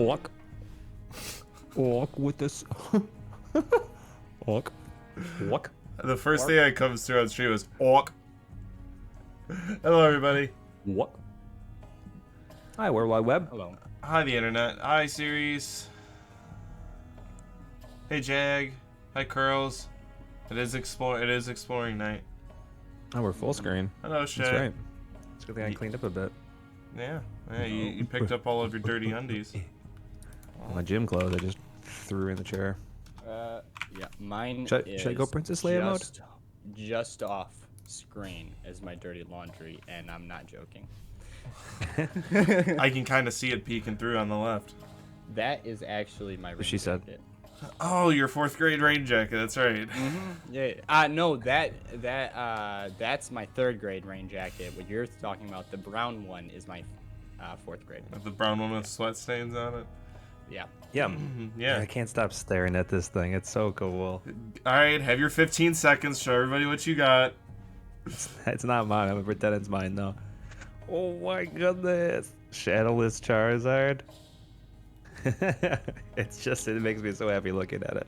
Walk. Walk with this. Walk. Walk. The first thing that comes through on stream is walk. Hello, everybody. What? Hi, World Wide Web. Hello. Hi, the internet. Hi, series. Hey, Jag. Hi, Curls. It is exploring night. Oh, we're full screen. Hello, Shay. That's right. It's a good thing I cleaned up a bit. Yeah, you picked up all of your dirty undies. My gym clothes, I just threw in the chair. Yeah, mine Should is I go Princess Leia mode? just off screen is my dirty laundry, and I'm not joking. I can kind of see it peeking through on the left. That is actually my rain She said. jacket. Oh, your 4th grade rain jacket. That's right. Yeah. No, that's my 3rd grade rain jacket. What you're talking about, the brown one, is my 4th grade. The brown one with sweat stains on it. Yeah. Yeah. Yeah. I can't stop staring at this thing. It's so cool. All right, have your 15 seconds. Show everybody what you got. It's not mine. I'm gonna pretend it's mine though. Oh my goodness. Shadowless Charizard. It makes me so happy looking at it.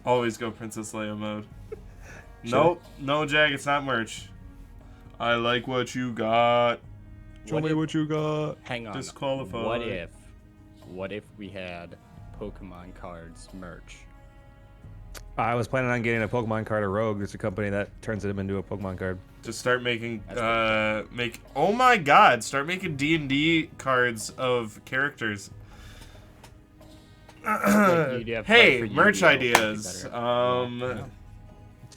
Always go Princess Leia mode. Should Nope, no, Jag, it's not merch. I like what you got. Show me what you got. Hang on. Disqualified. What if we had Pokemon cards merch? I was planning on getting a Pokemon card of Rogue. It's a company that turns them into a Pokemon card. Just start making, oh my god, start making D&D cards of characters. Hey, merch ideas.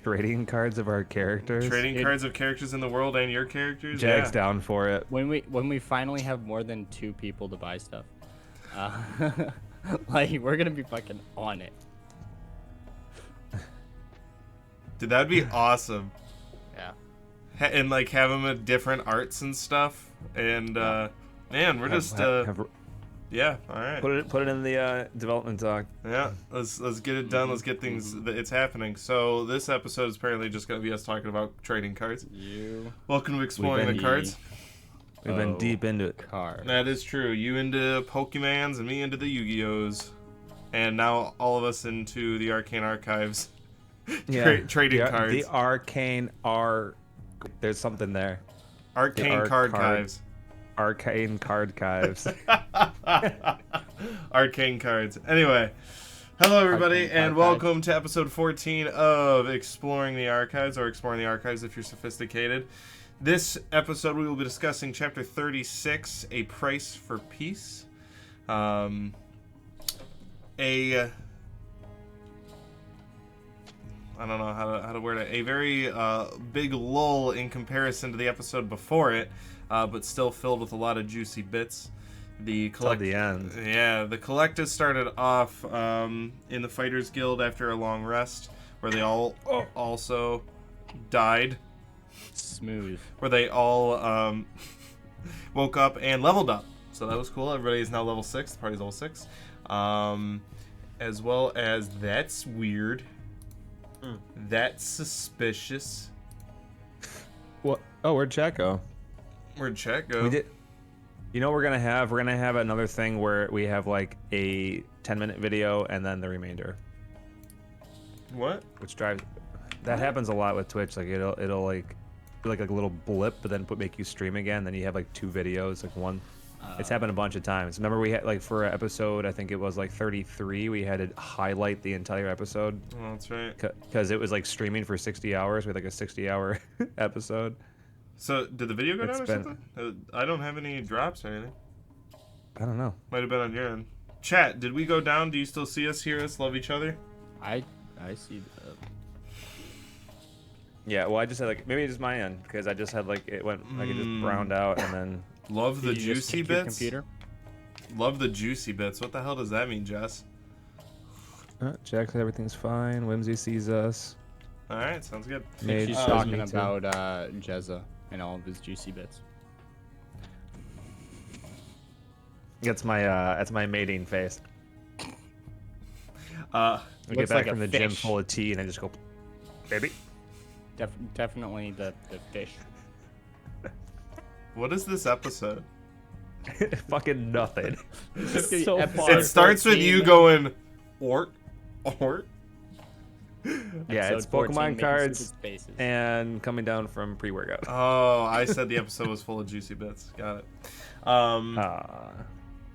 Trading cards of our characters. Trading cards of characters in the world and your characters. Jag's Yeah. down for it. When we finally have more than 2 people to buy stuff, like we're gonna be fucking on it. Dude, that'd be awesome. Yeah. And like have them at different arts and stuff. And man, we're just yeah. All right. Put it in the development doc. Yeah, let's get it done. Let's get things. It's happening. So this episode is apparently just going to be us talking about trading cards. Welcome to exploring the cards. We've been deep into it. Card. That is true. You into Pokemans and me into the Yu-Gi-Ohs, and now all of us into the Arcane Archives. Trading cards. The Arcane There's something there. Arcane Cardchives. Arcane Cardchives. Arcane cards. Anyway, hello everybody, Arcane and Archives. welcome to episode 14 of Exploring the Archives, or Exploring the Archives if you're sophisticated. This episode we will be discussing Chapter 36, A Price for Peace. I don't know how to word it. A very big lull in comparison to the episode before it, but still filled with a lot of juicy bits. The end. Yeah, the Collective started off in the Fighters Guild after a long rest, where they all also died. Smooth. Where they all woke up and leveled up. So that was cool. Everybody is now level 6. The party's level 6. As well as, that's weird. That's suspicious. What? Oh, where'd chat go? Where'd chat go? We did. You know what we're gonna have? We're gonna have another thing where we have like a 10-minute video and then the remainder. What? Which drives. That happens a lot with Twitch. Like it'll like do like a little blip, but then make you stream again. Then you have like 2 videos, like one. It's happened a bunch of times. Remember we had like for an episode, I think it was like 33, we had to highlight the entire episode. Oh, that's right. Because it was like streaming for 60 hours. We had like a 60-hour episode. So, did the video go It's down or been- something? I don't have any drops or anything. I don't know. Might have been on your end. Chat, did we go down? Do you still see us, hear us, love each other? I see. Yeah, well, I just had like maybe it's my end because I just had like it went like it just browned out and then. Love the Did you just juicy kick your bits? computer? Love the juicy bits. What the hell does that mean, Jess? Jack said everything's fine. Whimsy sees us. Alright, sounds good. Mage She's says talking me too. about Jezza and all of his juicy bits. That's my mating face. I get Looks back like a from the gym fish. full of tea and I just go, baby. Definitely the fish. What is this episode? Fucking nothing. It's so Episode far. It starts with 14. you going, Ort. Yeah, it's Episode 14, Pokemon making cards stupid spaces. and coming down from pre-workout. Oh, I said the episode was full of juicy bits. Got it.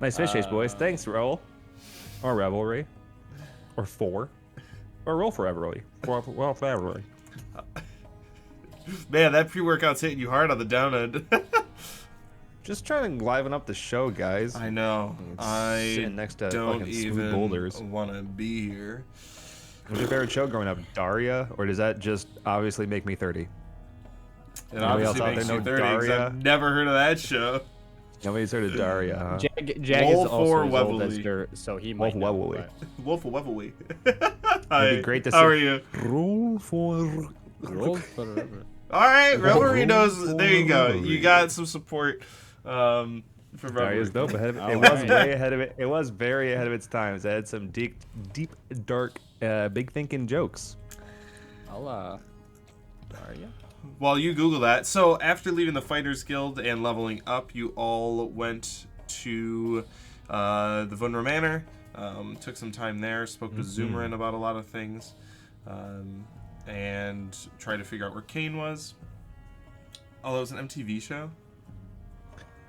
Nice fish chase, boys. Thanks, Roll. Or Revelry. Or 4. Or Roll for Revelry. Well, for Revelry. Man, that pre-workout's hitting you hard on the down end. Just trying to liven up the show, guys. I know. I Sitting next to don't fucking smooth even boulders. want to be here. Was your favorite show growing up Daria, or does that just obviously make me 30? It Anybody else obviously out makes there you know 30 'cause Daria? I've never heard of that show. Nobody's heard of Daria, huh? Jag is Wolf also or as old as Webley? Dirt, so he Wolf might know. Webley. but- Wolf of Wevelly. It'd be great to How see. are you? Roll for. Roll forever. All right, Revelry knows. Roll There you go. for You got some support from Daria's Revelry. dope. Ahead of it. All It was right. way ahead of it. It was very ahead of its times. It had some deep, dark, big thinking jokes. I'll Daria. While you Google that, so after leaving the Fighters Guild and leveling up, you all went to the Vunra Manor, took some time there, spoke to Zoomerin about a lot of things, and tried to figure out where Kane was. Oh, it was an MTV show?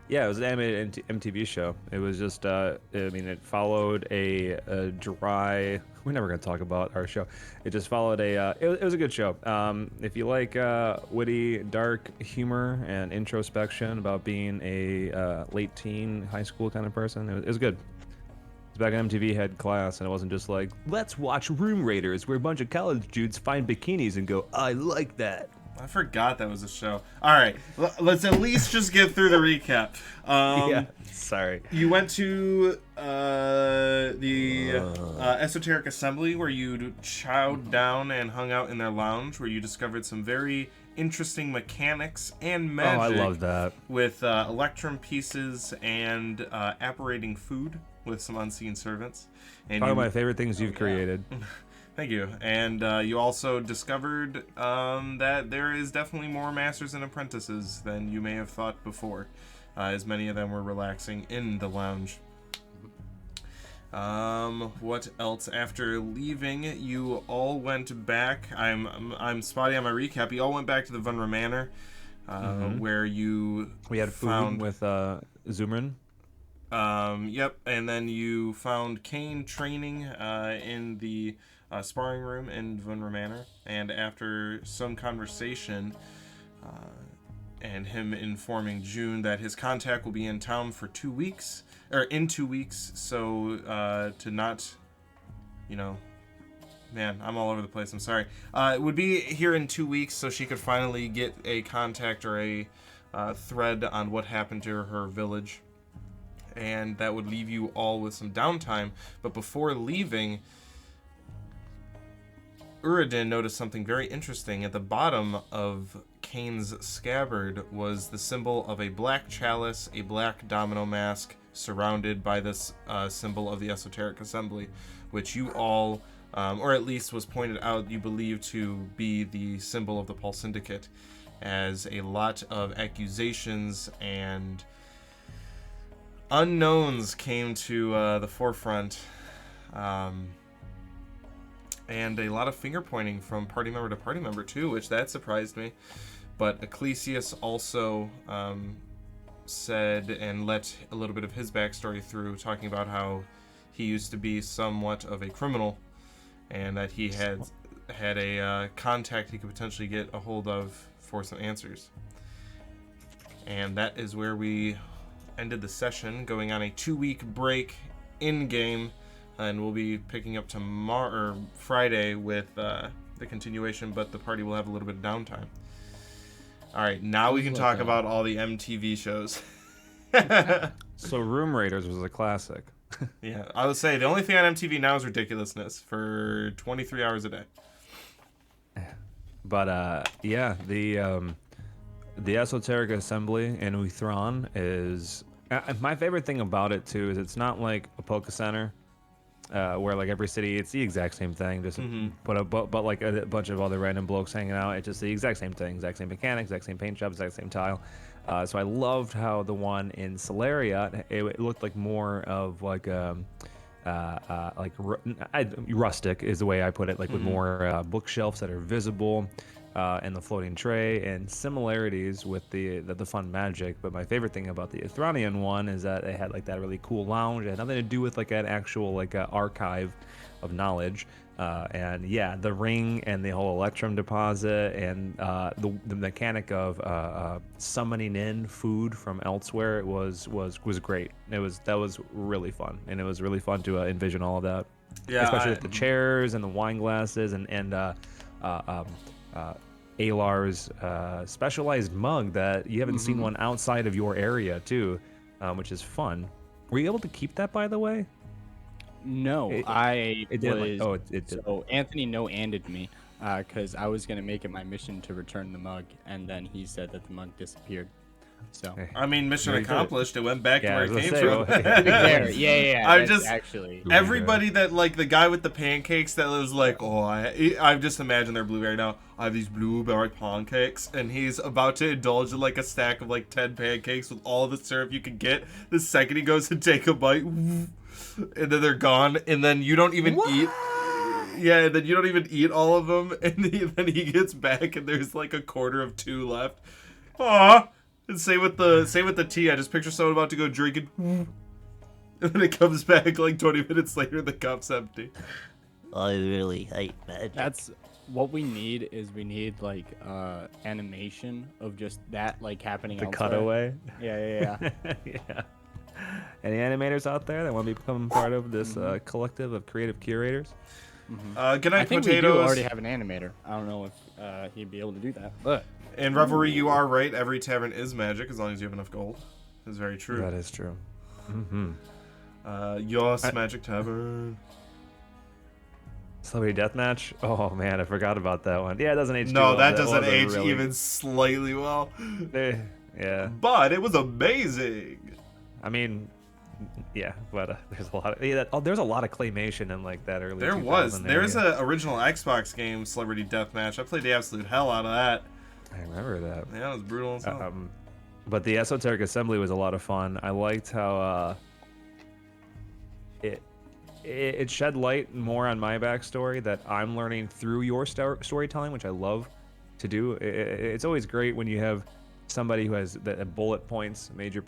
Yeah, it was an animated MTV show. It was just, I mean, it followed a dry. We're never gonna talk about our show. It just followed a. It was a good show. If you like witty, dark humor and introspection about being a late teen, high school kind of person, it was good. It's back in MTV had class, and it wasn't just like, let's watch Room Raiders, where a bunch of college dudes find bikinis and go, I like that. I forgot that was a show. All right, let's at least just get through the recap. Yeah, sorry. You went to the Esoteric Assembly, where you chowed down and hung out in their lounge, where you discovered some very interesting mechanics and magic. Oh, I love that. With Electrum pieces and apparating food with some unseen servants. And One of you- my favorite things you've created. Thank you. And you also discovered that there is definitely more masters and apprentices than you may have thought before, as many of them were relaxing in the lounge. What else? After leaving, you all went back. I'm spotty on my recap. You all went back to the Vunra Manor, where you We had food found with Zoomerin. Yep, and then you found Kane training in the sparring room in Vunra Manor, and after some conversation, and him informing June that his contact will be in town for 2 weeks, or in 2 weeks, so to not, man, I'm all over the place, I'm sorry. It would be here in 2 weeks, so she could finally get a contact or a thread on what happened to her village. And that would leave you all with some downtime. But before leaving, Uridin noticed something very interesting. At the bottom of Kane's scabbard was the symbol of a black chalice, a black domino mask, surrounded by this symbol of the Esoteric Assembly, which you all, or at least was pointed out, you believe to be the symbol of the Paul Syndicate, as a lot of accusations and unknowns came to the forefront, and a lot of finger pointing from party member to party member too, which that surprised me. But Ecclesius also said and let a little bit of his backstory through, talking about how he used to be somewhat of a criminal, and that he had a contact he could potentially get a hold of for some answers. And that is where we ended the session, going on a 2-week break in game, and we'll be picking up tomorrow or Friday with the continuation, but the party will have a little bit of downtime. All right, now we can talk about all the MTV shows. So Room Raiders was a classic. Yeah, I would say the only thing on MTV now is ridiculousness for 23 hours a day. But yeah, the Esoteric Assembly in Uthron is my favorite thing about it too. Is it's not like a Poke Center where like every city it's the exact same thing, just but like a bunch of other random blokes hanging out. It's just the exact same thing, exact same mechanics, exact same paint job, exact same tile. So I loved how the one in Solaria, it looked like more of like rustic is the way I put it, like with more bookshelves that are visible, and the floating tray, and similarities with the fun magic. But my favorite thing about the Ithronian one is that it had like that really cool lounge. It had nothing to do with like an actual like archive of knowledge. And yeah, the ring and the whole Electrum deposit and the mechanic of summoning in food from elsewhere was great. That was really fun, and it was really fun to envision all of that. Yeah, Especially with the chairs and the wine glasses and Alar's specialized mug that you haven't seen one outside of your area too, which is fun. Were you able to keep that, by the way? No, It- I it did, like- was. oh, it did. So Anthony no-anded me because I was gonna make it my mission to return the mug, and then he said that the mug disappeared. So. I mean, mission Very good. accomplished. It went back Yeah, to I where it was came gonna from. say, There, yeah. I'm that's just- actually. Everybody that like the guy with the pancakes that was like, oh, I just imagine they're blueberry now. I have these blueberry pancakes, and he's about to indulge in like a stack of like 10 pancakes with all the syrup you can get. The second he goes to take a bite, and then they're gone, and then you don't even eat. Yeah, and then you don't even eat all of them, and then he gets back, and there's like a quarter of 2 left. Aw. And same with the tea. I just picture someone about to go drinking, and then it comes back like 20 minutes later, the cup's empty. I really hate magic. That's what we need. We need like animation of just that like happening. The elsewhere. cutaway. Yeah. Yeah. Any animators out there that want to become part of this collective of creative curators? Good I night, think we do potatoes. already have an animator. I don't know if he'd be able to do that, but And Revelry, you are right. Every tavern is magic as long as you have enough gold. That's very true. That is true. Mm-hmm. Yos Magic Tavern. Celebrity Deathmatch? Oh man, I forgot about that one. Yeah, it doesn't age too No, well. that doesn't wasn't age really- even slightly well. Yeah. But it was amazing. I mean, yeah, but there's a lot of there's a lot of claymation in like that early. There 2000 was. There's area. a original Xbox game, Celebrity Deathmatch. I played the absolute hell out of that. I remember that. Yeah, it was brutal as hell. But the Esoteric Assembly was a lot of fun. I liked how it shed light more on my backstory that I'm learning through your storytelling, which I love to do. It's always great when you have somebody who has the bullet points, major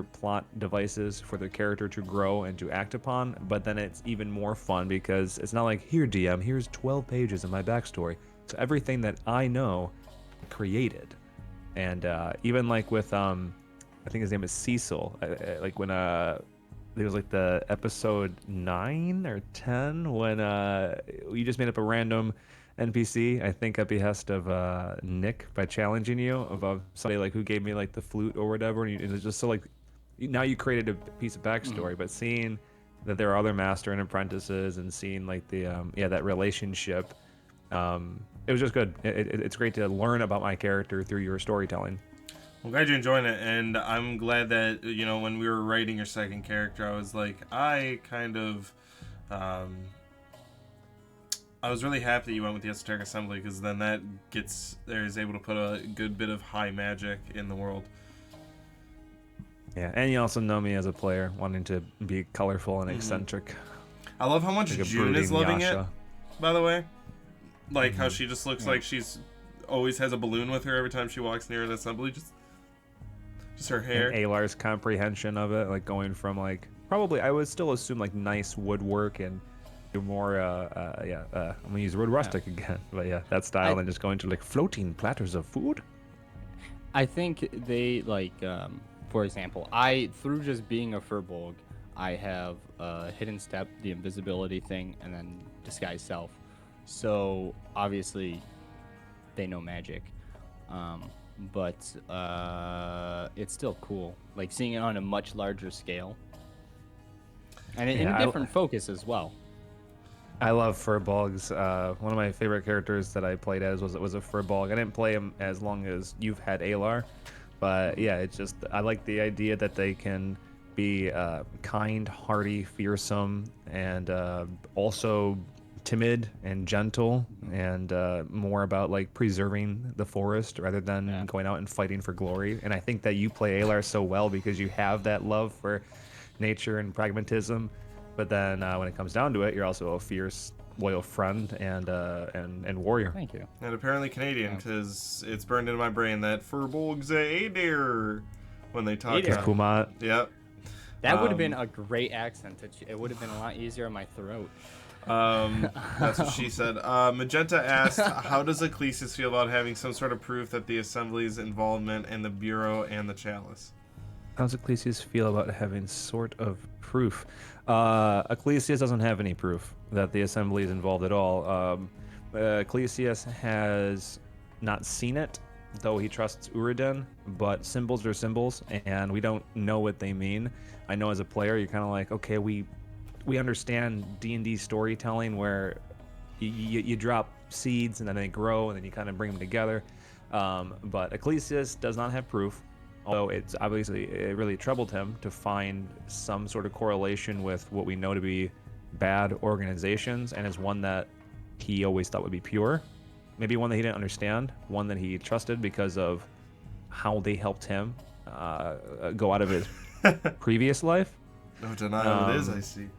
plot devices for the character to grow and to act upon. But then it's even more fun because it's not like, here DM, here's 12 pages of my backstory. So everything that I know, created. And even like with I think his name is Cecil. Like when it was like the episode 9 or 10 when you just made up a random NPC, I think at behest of Nick by challenging you about somebody like who gave me like the flute or whatever, and it was just so like now you created a piece of backstory, but seeing that there are other master and apprentices and seeing like the that relationship, it was just good. It's great to learn about my character through your storytelling. I'm glad you're enjoying it, and I'm glad that, when we were writing your second character, I was like, I was really happy that you went with the Esoteric Assembly, because then that is able to put a good bit of high magic in the world. Yeah, and you also know me as a player, wanting to be colorful and eccentric. I love how much Like a June is brooding loving Yasha. it, by the way. Like how she just looks like she's always has a balloon with her every time she walks near an assembly. Just her hair. And Alar's comprehension of it, like going from like probably I would still assume like nice woodwork and do more I'm gonna use the word rustic again, but yeah, that style, and just going to like floating platters of food. I think they like, for example, through just being a Furbolg, I have hidden step, the invisibility thing, and then disguise self. So obviously, they know magic, but it's still cool, like seeing it on a much larger scale, and in a different focus as well. I love Furbolgs. One of my favorite characters that I played as was a Furbolg. I didn't play him as long as you've had Alar, but yeah, it's just I like the idea that they can be kind, hardy, fearsome, and also timid and gentle, and more about like preserving the forest rather than going out and fighting for glory. And I think that you play Alar so well because you have that love for nature and pragmatism. But then when it comes down to it, you're also a fierce, loyal friend and warrior. Thank you. And apparently Canadian, because it's burned into my brain that Furbolg's a Adair when they talk. Adair. Kumat. Yep. That would have been a great accent. It would have been a lot easier on my throat. That's what she said. Magenta asked, how does Ecclesias feel about having some sort of proof that the Assembly's involvement in the Bureau and the Chalice? How does Ecclesias feel about having sort of proof? Ecclesias doesn't have any proof that the Assembly is involved at all. Ecclesias has not seen it, though he trusts Uridan, but symbols are symbols, and we don't know what they mean. I know as a player, you're kind of like, okay, we understand D&D storytelling where you drop seeds and then they grow and then you kind of bring them together. But Ecclesias does not have proof, although it's obviously, it really troubled him to find some sort of correlation with what we know to be bad organizations, and is one that he always thought would be pure. Maybe one that he didn't understand, one that he trusted because of how they helped him go out of his previous life. No denial it is, I see.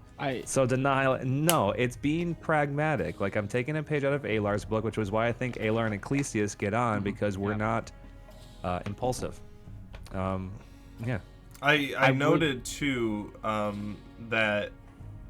So denial, no, it's being pragmatic. Like, I'm taking a page out of Alar's book, which was why I think Alar and Ecclesias get on, because we're not impulsive. Yeah. I noted too that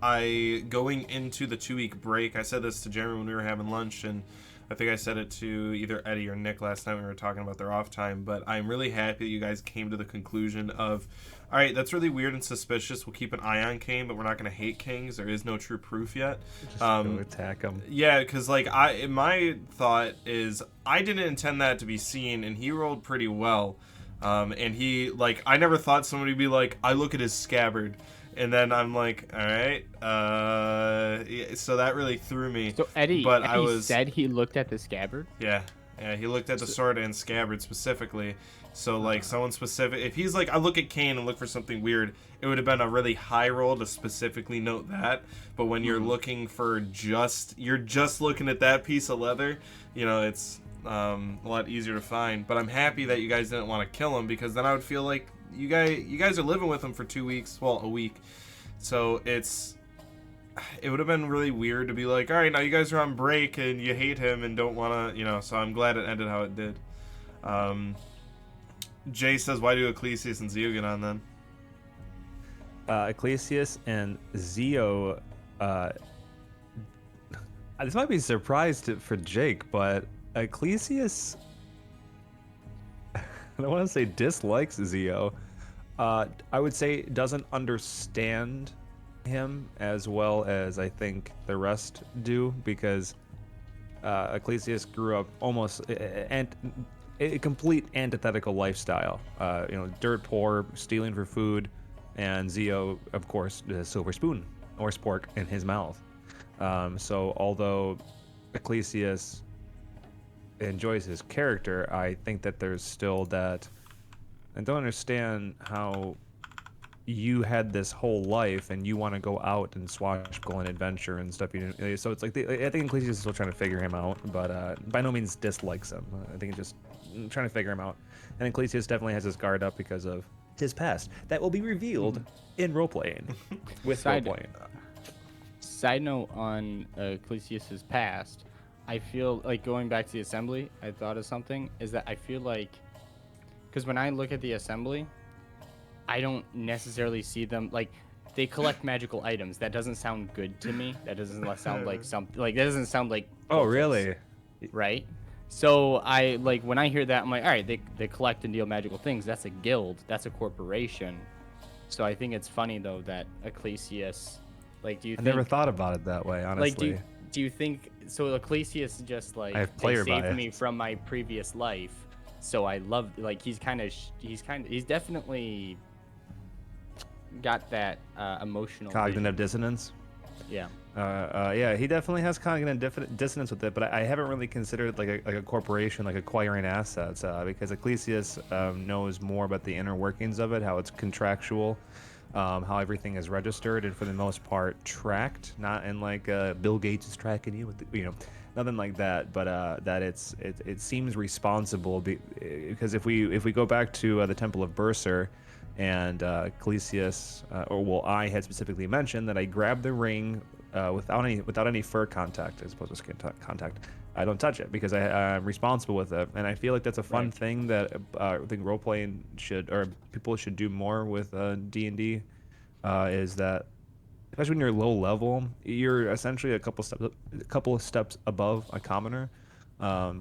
going into the 2-week break, I said this to Jeremy when we were having lunch, and I think I said it to either Eddie or Nick last night when we were talking about their off time, but I'm really happy that you guys came to the conclusion of, all right, that's really weird and suspicious. We'll keep an eye on Kane, but we're not going to hate Kings. There is no true proof yet. Just go attack him. Yeah, because like my thought is I didn't intend that to be seen, and he rolled pretty well. And he, like, I never thought somebody would be like, I look at his scabbard. And then I'm like, all right. So that really threw me. So Eddie said he looked at the scabbard? Yeah, he looked at the sword and scabbard specifically. So, like, someone specific... If he's like, I look at Kane and look for something weird, it would have been a really high roll to specifically note that. But when you're looking for you're just looking at that piece of leather, you know, it's a lot easier to find. But I'm happy that you guys didn't want to kill him, because then I would feel like you guys are living with him for 2 weeks, well, a week. So it would have been really weird to be like, all right, now you guys are on break and you hate him and don't want to, you know, so I'm glad it ended how it did. Jay says, why do Ecclesias and Zeo get on then? Ecclesias and Zeo, this might be a surprise for Jake, but Ecclesias, I don't want to say dislikes Zeo. I would say doesn't understand him as well as I think the rest do, because Ecclesias grew up almost a complete antithetical lifestyle. You know, dirt poor, stealing for food, and Zeo, of course, the silver spoon or spork in his mouth. So although Ecclesias enjoys his character, I think that there's still that. I don't understand how you had this whole life and you want to go out and swashbuckle and adventure and stuff. So it's like I think Ecclesias is still trying to figure him out, but by no means dislikes him. I think he's just trying to figure him out. And Ecclesias definitely has his guard up because of his past that will be revealed in role-playing. With role-playing. Side note on Ecclesias's past, I feel like, going back to the Assembly, I thought of something, is that I feel like, because when I look at the Assembly, I don't necessarily see them, like, they collect magical items. That doesn't sound good to me. That doesn't sound like something, like, that doesn't sound like... Oh, really? Right? So I, like, when I hear that, I'm like, all right, they collect and deal magical things. That's a guild. That's a corporation. So I think it's funny, though, that Ecclesias, like, do you think... I never thought about it that way, honestly. Like, do you think... So Ecclesias just, like, I have they player saved bias. me from my previous life. So I love, like, he's definitely got that emotional... Cognitive dissonance? Yeah. Yeah, he definitely has cognitive dissonance with it, but I haven't really considered like a corporation, like acquiring assets, because Ecclesias knows more about the inner workings of it, how it's contractual, how everything is registered and for the most part tracked, not in like Bill Gates is tracking you with nothing like that, but that it seems responsible because if we go back to the Temple of Bursar and Calisius, I had specifically mentioned that I grabbed the ring without any fur contact as opposed to skin contact. I don't touch it because I'm responsible with it, and I feel like that's a fun thing that I think role playing people should do more with D&D. Is that especially when you're low level, you're essentially a couple of steps above a commoner,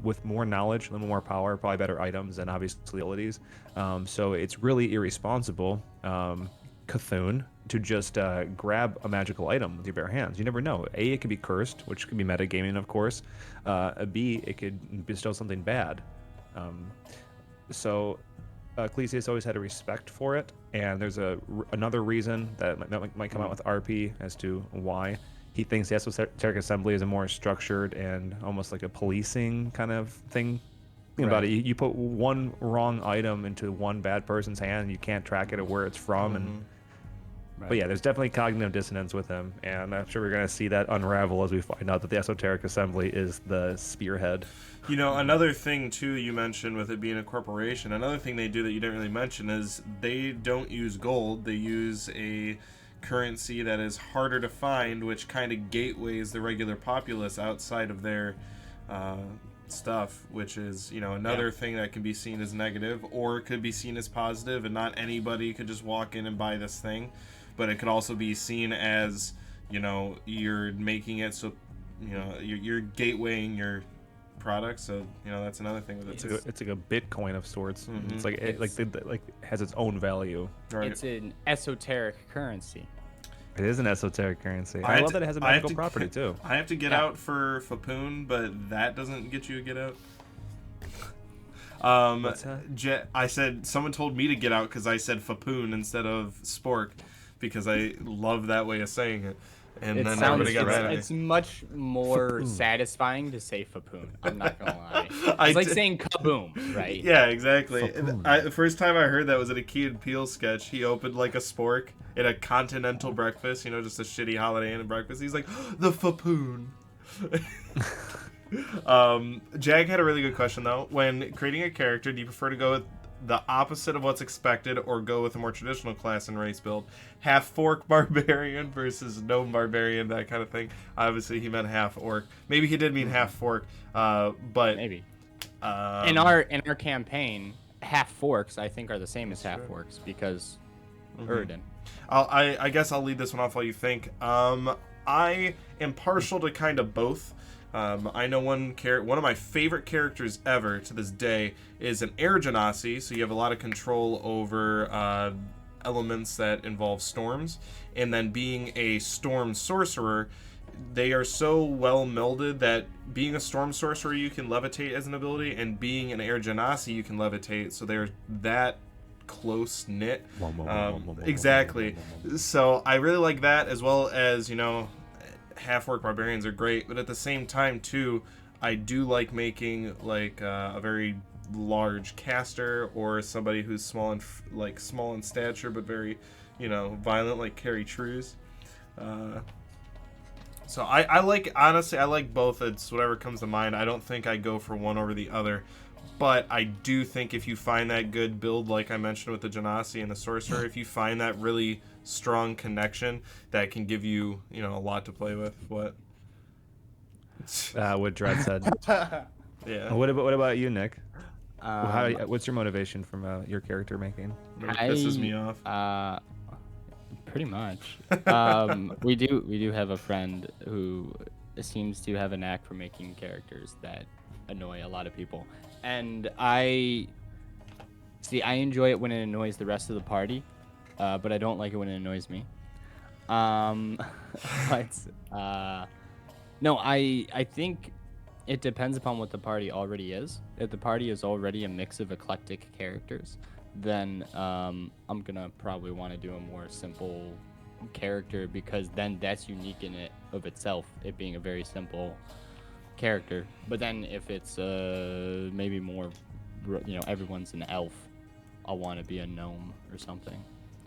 with more knowledge, a little more power, probably better items, and obviously abilities. So it's really irresponsible, Cthulhu, to just grab a magical item with your bare hands. You never know. A, it could be cursed, which could be metagaming, of course. B, it could bestow something bad. So Ecclesias always had a respect for it, and there's another reason that might come out with RP as to why he thinks the Esoteric Assembly is a more structured and almost like a policing kind of thing. Think about it. You put one wrong item into one bad person's hand, and you can't track it or where it's from, and but yeah, there's definitely cognitive dissonance with him, and I'm sure we're going to see that unravel as we find out that the Esoteric Assembly is the spearhead. You know, another thing, too, you mentioned with it being a corporation, another thing they do that you didn't really mention is they don't use gold. They use a currency that is harder to find, which kind of gateways the regular populace outside of their stuff, which is, you know, another thing that can be seen as negative or could be seen as positive, and not anybody could just walk in and buy this thing. But it could also be seen as, you know, you're making it so, you know, you're gatewaying your product. So, you know, that's another thing with it. It's like a Bitcoin of sorts. It's like it has its own value. Right. It's an esoteric currency. It is an esoteric currency. I love that it has a magical property too. I have to get out for Fapoon, but that doesn't get you a get out. What's that? I said someone told me to get out because I said Fapoon instead of Spork, because I love that way of saying it. And then everybody got mad at me. It's much more satisfying to say Fapoon. I'm not gonna lie. It's like saying kaboom, right? Yeah, exactly. The first time I heard that was at a Key and Peele sketch. He opened like a spork at a continental breakfast, you know, just a shitty Holiday Inn breakfast. He's like, the Fapoon. Jag had a really good question though. When creating a character, do you prefer to go with the opposite of what's expected or go with a more traditional class and race build? Half fork barbarian versus gnome barbarian, that kind of thing. Obviously he meant half orc. Maybe he did mean half fork, but maybe. In our campaign, half forks I think are the same as half orcs because Uridan. I guess I'll lead this one off while you think. I am partial to kind of both. I know one of my favorite characters ever to this day is an Air Genasi, so you have a lot of control over elements that involve storms, and then being a storm sorcerer, they are so well melded that being a storm sorcerer you can levitate as an ability, and being an Air Genasi you can levitate, so they're that close knit. Exactly. So I really like that, as well as, you know, half-orc barbarians are great, but at the same time too, I do like making like a very large caster, or somebody who's small in stature but very, you know, violent, like Carrie Trues. So I like, honestly, I like both. It's whatever comes to mind. I don't think I go for one over the other, but I do think if you find that good build, like I mentioned with the Genasi and the Sorcerer, if you find that really strong connection, that can give you, you know, a lot to play with. What Dread said. Yeah. What about you, Nick? What's your motivation from your character making? It pisses me off. Pretty much. We do have a friend who seems to have a knack for making characters that annoy a lot of people, and I enjoy it when it annoys the rest of the party, but I don't like it when it annoys me. No, I think it depends upon what the party already is. If the party is already a mix of eclectic characters, then I'm gonna probably want to do a more simple character, because then that's unique in it of itself, it being a very simple character. But then if it's maybe more, you know, everyone's an elf, I'll want to be a gnome or something.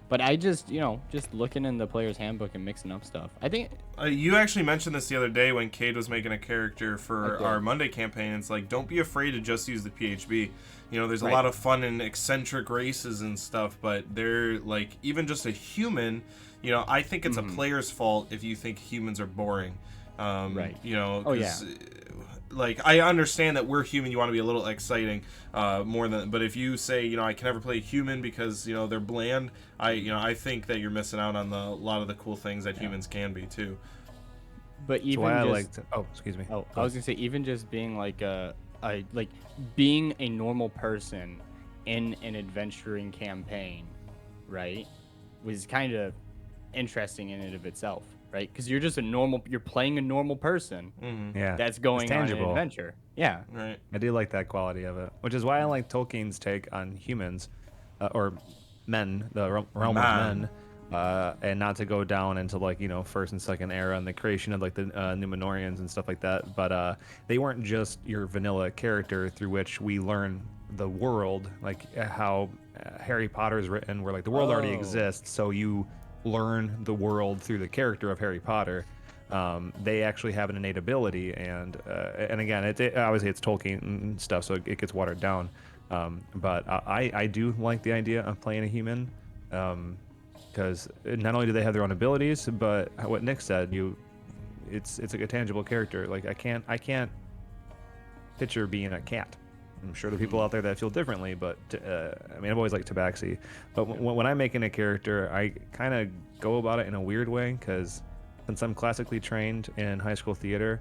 But I just, just looking in the player's handbook and mixing up stuff. I think You actually mentioned this the other day when Cade was making a character for Okay. our Monday campaign. It's like, don't be afraid to just use the PHB. There's a Right. lot of fun and eccentric races and stuff, but they're like, even just a human, I think it's a player's fault if you think humans are boring. Right. Oh, yeah. Like, I understand that we're human, you want to be a little exciting, more than, but if you say, I can never play human because, they're bland, I think that you're missing out on a lot of the cool things that humans can be too. But That's even why I just, like to. Oh, excuse me. Oh, Go I was gonna say even just being like being a normal person in an adventuring campaign, right, was kind of interesting in and of itself, right? Because you're playing a normal person Yeah, that's it's going on an tangible. adventure. Yeah, Right. I do like that quality of it, which is why I like Tolkien's take on humans, or men, the realm of Man. men, and not to go down into like first and second era and the creation of like the Numenorians and stuff like that. But they weren't just your vanilla character through which we learn the world, like how Harry Potter is written, where like the world already Oh. exists, so you learn the world through the character of Harry Potter. They actually have an innate ability, and again, obviously it's Tolkien and stuff, so it gets watered down. But I do like the idea of playing a human, because not only do they have their own abilities, but what Nick said, it's like a tangible character. Like I can't picture being a cat. I'm sure there are people out there that feel differently, but I mean, I've always liked Tabaxi. But when I'm making a character, I kind of go about it in a weird way, because since I'm classically trained in high school theater,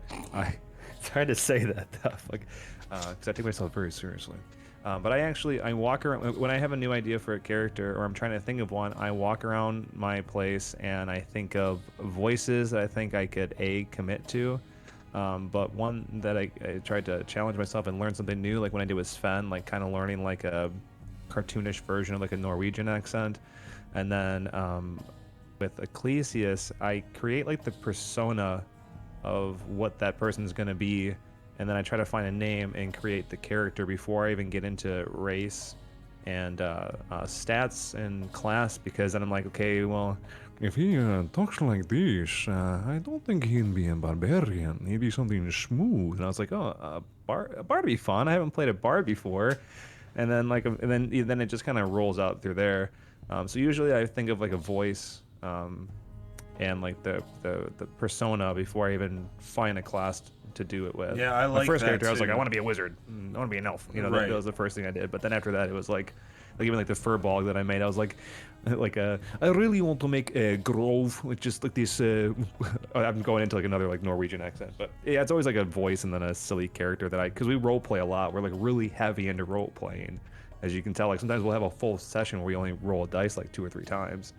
it's hard to say that stuff, like, because I take myself very seriously. But I walk around when I have a new idea for a character, or I'm trying to think of one. I walk around my place and I think of voices that I think I could commit to. But one that I tried to challenge myself and learn something new, like when I did with Sven, like kind of learning like a cartoonish version of like a Norwegian accent. And then with Ecclesias, I create like the persona of what that person's going to be. And then I try to find a name and create the character before I even get into race and stats and class, because then I'm like, okay, well, if he talks like this, I don't think he'd be a barbarian. He'd be something smooth. And I was like, oh, a bard would be fun. I haven't played a bard before. And then then it just kind of rolls out through there. So usually I think of like a voice and like the persona before I even find a class to do it with. Yeah, I My like first that character, I was like, too. I want to be a wizard. I want to be an elf. That Right. was the first thing I did. But then after that, it was like even like the Furbolg that I made, I was like I really want to make a grove with just like this. I'm going into like another like Norwegian accent, but yeah, it's always like a voice and then a silly character because we role play a lot. We're like really heavy into role playing, as you can tell. Like sometimes we'll have a full session where we only roll a dice like 2 or 3 times.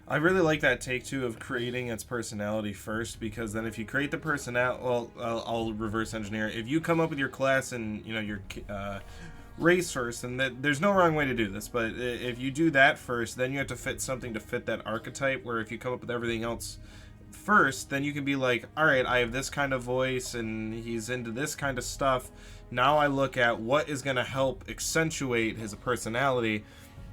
I really like that take too of creating its personality first, because then if you create the personality, well, I'll reverse engineer. If you come up with your class and your race first, and there's no wrong way to do this, but if you do that first, then you have to fit something to fit that archetype. Where if you come up with everything else first, then you can be like, all right, I have this kind of voice and he's into this kind of stuff. Now I look at what is going to help accentuate his personality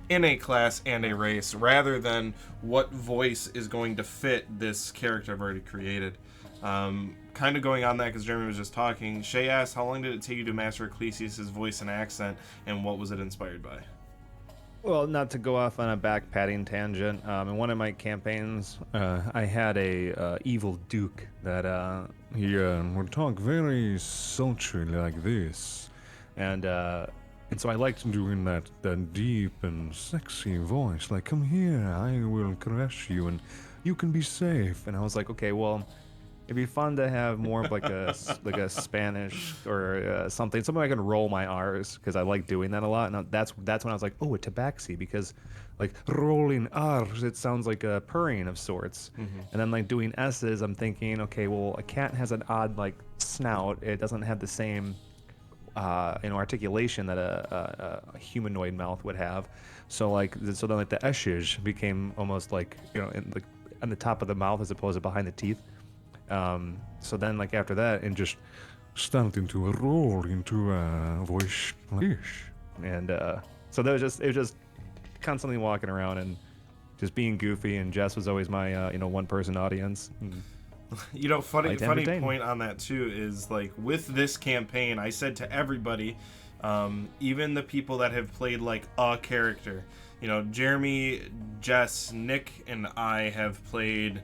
in a class and a race, rather than what voice is going to fit this character I've already created. Kind of going on that, because Jeremy was just talking, Shay asked, how long did it take you to master Ecclesias' voice and accent, and what was it inspired by? Well, not to go off on a back patting tangent, in one of my campaigns, I had a evil duke that he would talk very sultry like this, and so I liked doing that deep and sexy voice, like, come here, I will caress you, and you can be safe. And I was like, okay, well, it'd be fun to have more of like a Spanish or something I can roll my R's, because I like doing that a lot. And that's when I was like, oh, a tabaxi, because like rolling R's, it sounds like a purring of sorts. And then like doing S's, I'm thinking, okay, well, a cat has an odd like snout. It doesn't have the same articulation that a humanoid mouth would have. So then like the eshes became almost like on the top of the mouth as opposed to behind the teeth. So then like after that, and just starting to roll into a voice like this. And so it was just constantly walking around and just being goofy, and Jess was always my one person audience. You know, funny Light to entertain. point on that too is like with this campaign, I said to everybody, even the people that have played like a character, you know, Jeremy, Jess, Nick, and I have played.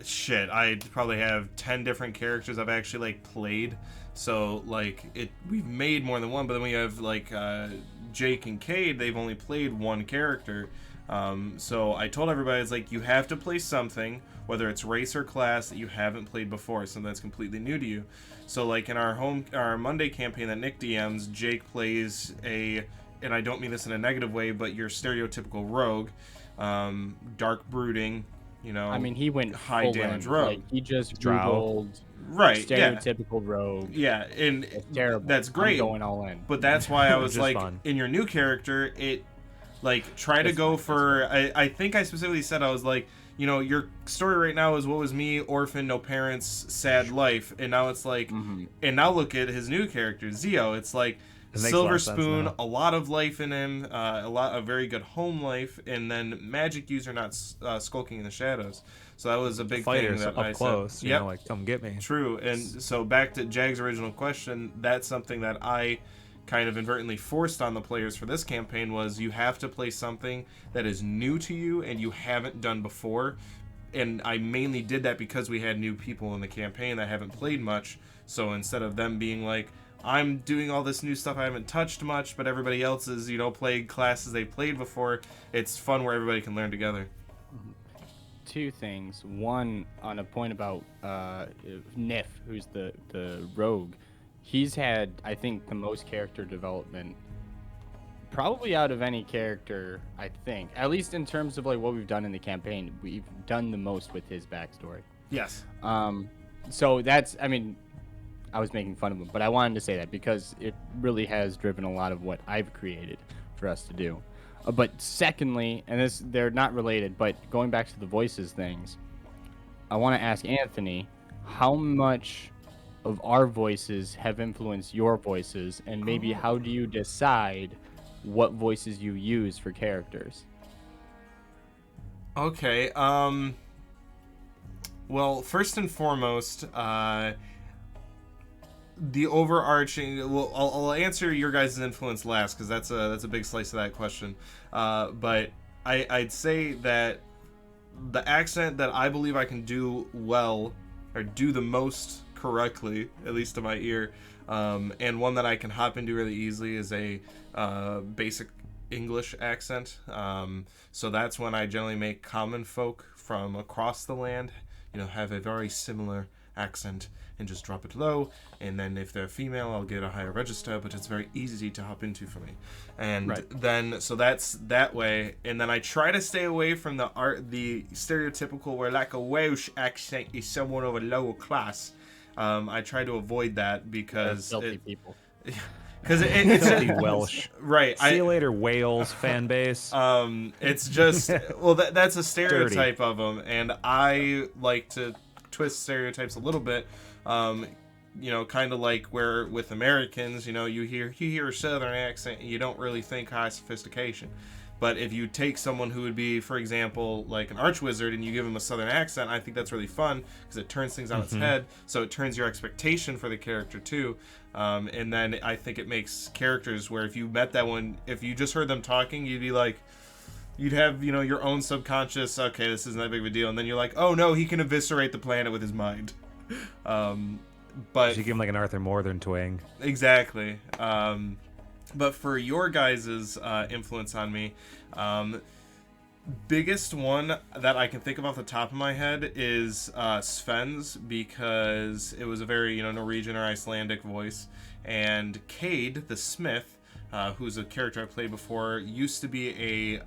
Shit, I probably have 10 different characters I've actually like played. So like we've made more than one. But then we have like Jake and Cade. They've only played one character. So I told everybody, it's like you have to play something, whether it's race or class, that you haven't played before, something that's completely new to you. So like in our Monday campaign that Nick DMs, Jake plays and I don't mean this in a negative way, but your stereotypical rogue, dark brooding. You know, I mean, he went high full damage in. rogue. Like, he just Drow. googled Right, stereotypical rogue. yeah, and It's terrible. that's great. I'm going all in. But that's why I was Just like, fun. in your new character, try to go for. I think I specifically said, I was like, you know, your story right now is what was me, orphan, no parents, sad life, and now it's like, and now look at his new character, Zio. It's like It makes a lot silver of sense spoon, now. a lot of life in him, a very good home life, and then magic user not skulking in the shadows. So that was a big Fighters thing that up I close, said. you know, like come get me. True, and so back to Jag's original question, that's something that I kind of inadvertently forced on the players for this campaign was you have to play something that is new to you and you haven't done before. And I mainly did that because we had new people in the campaign that haven't played much. So instead of them being like, I'm doing all this new stuff I haven't touched much, but everybody else is, played classes they played before, it's fun where everybody can learn together. Two things. One, on a point about Nif, who's the rogue. He's had, I think, the most character development probably out of any character, I think. At least in terms of like what we've done in the campaign, we've done the most with his backstory. Yes. So that's, I mean, I was making fun of him, but I wanted to say that because it really has driven a lot of what I've created for us to do. But secondly, and they're not related, but going back to the voices things, I want to ask Anthony, how much of our voices have influenced your voices, and maybe how do you decide what voices you use for characters? Okay, well, first and foremost, the overarching. Well, I'll answer your guys' influence last because that's a big slice of that question. But I'd say that the accent that I believe I can do well or do the most correctly, at least to my ear, and one that I can hop into really easily is a basic English accent. So that's when I generally make common folk from across the land, have a very similar accent and just drop it low, and then if they're female I'll get a higher register, but it's very easy to hop into for me. And then so that's that way, and then I try to stay away from the stereotypical where like a Welsh accent is someone of a lower class. I try to avoid that because people. Because it's Filthy Welsh. Right. See you later, Wales fan base. It's just well, that's a stereotype of them, and I like to twist stereotypes a little bit. Kind of like where with Americans, you hear a Southern accent, and you don't really think high sophistication. But if you take someone who would be, for example, like an archwizard, and you give them a Southern accent, I think that's really fun because it turns things on its head. So it turns your expectation for the character too. And then I think it makes characters where if you met that one, if you just heard them talking, you'd be like, you'd have, your own subconscious, okay, this isn't that big of a deal. And then you're like, oh no, he can eviscerate the planet with his mind. But You give him like an Arthur Morthern twang. exactly. But for your guys' influence on me, biggest one that I can think of off the top of my head is Sven's, because it was a very Norwegian or Icelandic voice, and Cade the Smith, who's a character I played before, used to be a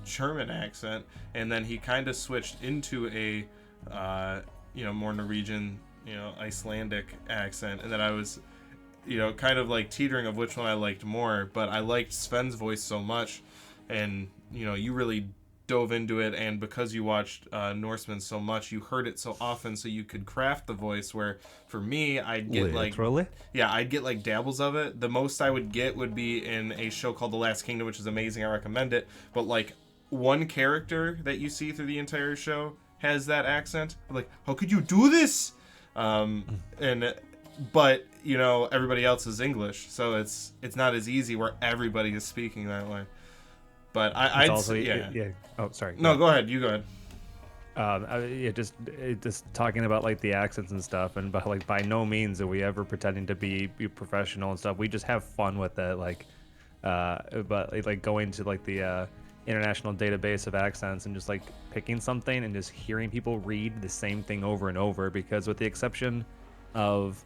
German accent, and then he kind of switched into a more Norwegian Icelandic accent, and then I was kind of like teetering of which one I liked more, but I liked Sven's voice so much, and you really dove into it, and because you watched Norseman so much, you heard it so often, so you could craft the voice, where for me, I'd get I'd get like dabbles of it. The most I would get would be in a show called The Last Kingdom, which is amazing, I recommend it, but like one character that you see through the entire show has that accent. I'm like, how could you do this? But you know, everybody else is English, so it's not as easy where everybody is speaking that way. But I'd also, say, yeah. Oh, sorry. No, go ahead. You go ahead. Just talking about like the accents and stuff, and but like by no means are we ever pretending to be professional and stuff. We just have fun with it, like, but like going to like the international database of accents and just like picking something and just hearing people read the same thing over and over, because with the exception of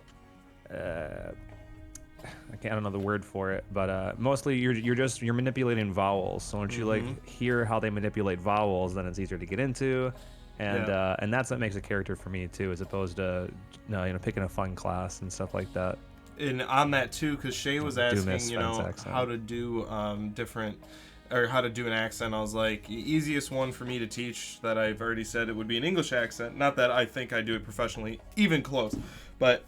I don't know the word for it, but mostly you're manipulating vowels. So once you like hear how they manipulate vowels, then it's easier to get into, and that's what makes a character for me too, as opposed to picking a fun class and stuff like that. And on that too, because Shay was asking, you know, accent. how to do how to do an accent. I was like, the easiest one for me to teach that I've already said it would be an English accent. Not that I think I do it professionally, even close, but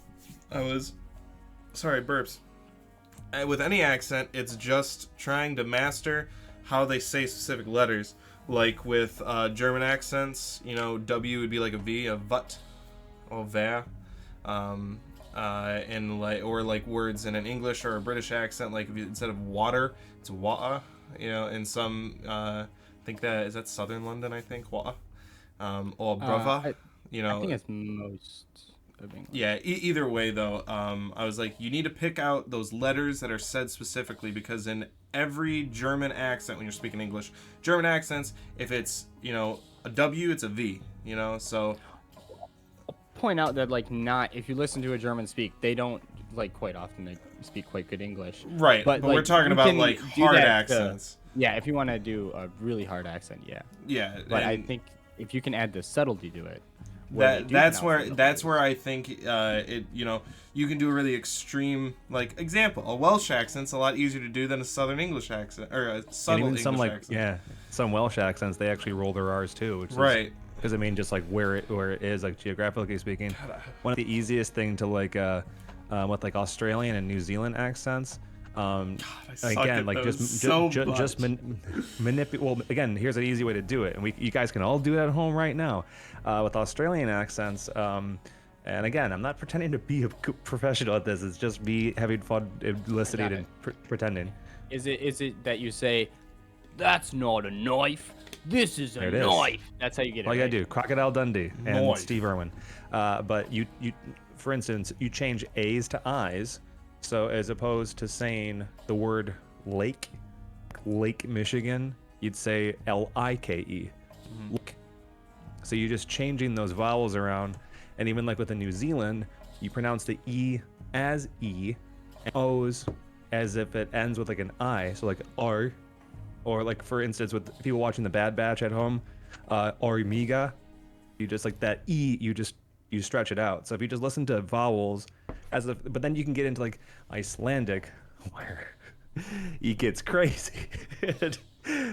burps. With any accent, it's just trying to master how they say specific letters. Like with German accents, you know, W would be like a V, a vut, or ver. And like words in an English or a British accent, like if you, instead of water, it's water. You know, in some, I think that's Southern London. I think water, or brava. You know, I think it's most. Yeah, either way though, I was like, you need to pick out those letters that are said specifically, because in every German accent, when you're speaking English, German accents, if it's, you know, a W, it's a V, you know, so. I'll point out that, like, not, if you listen to a German speak, they don't, like, quite often they speak quite good English. Right, but like, we're talking about, like, hard accents. Yeah, if you want to do a really hard accent, yeah. Yeah. But I think if you can add the subtlety to it, that's where I think it, you know, you can do a really extreme, like, example. A Welsh accent's a lot easier to do than a Southern English accent, or a subtle and even English some accent. Some Welsh accents, they actually roll their R's too, which right. Because I mean, just like where it is, like geographically speaking, one of the easiest thing to like with like Australian and New Zealand accents. Again, like just manipulate. Well, again, here's an easy way to do it, and you guys can all do it at home right now, with Australian accents. And again, I'm not pretending to be a professional at this. It's just me having fun, listening, and pretending. Is it that you say, "That's not a knife. This is a knife." That's how you get it. All you gotta do, Crocodile Dundee and Knife. Steve Irwin. But you, for instance, you change A's to I's. So as opposed to saying the word Lake Michigan, you'd say L-I-K-E. So you're just changing those vowels around. And even like with the New Zealand, you pronounce the E as E, and O's as if it ends with like an I. So like R, or like for instance with people watching the Bad Batch at home, Armiga, you just like that E, you stretch it out. So if you just listen to vowels but then you can get into like Icelandic where it gets crazy.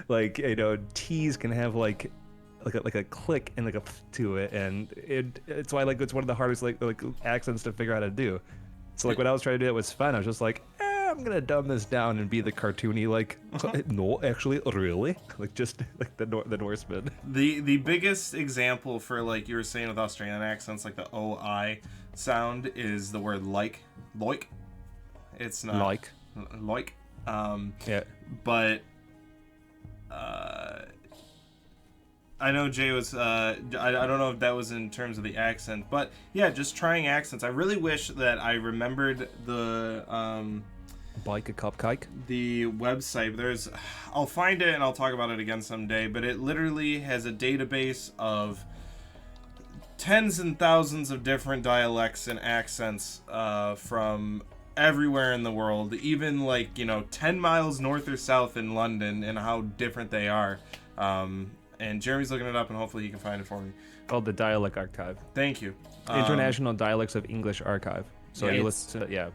Like, you know, T's can have like a click and like a to it, and it's why like it's one of the hardest like accents to figure out how to do. So like when I was trying to do it was fun. I was just like, I'm gonna dumb this down and be the cartoony like no, actually, really, like just like the Norseman. The biggest example for, like you were saying with Australian accents, like the OI sound, is the word like. It's not like. Yeah. But I know Jay was I don't know if that was in terms of the accent, but yeah, just trying accents. I really wish that I remembered the Bike a cupcake. The website. I'll find it and I'll talk about it again someday, but it literally has a database of tens and thousands of different dialects and accents from everywhere in the world, even like, you know, 10 miles north or south in London, and how different they are. And Jeremy's looking it up, and hopefully he can find it for me. Called the Dialect Archive. Thank you. International Dialects of English Archive. So yeah, you listen to,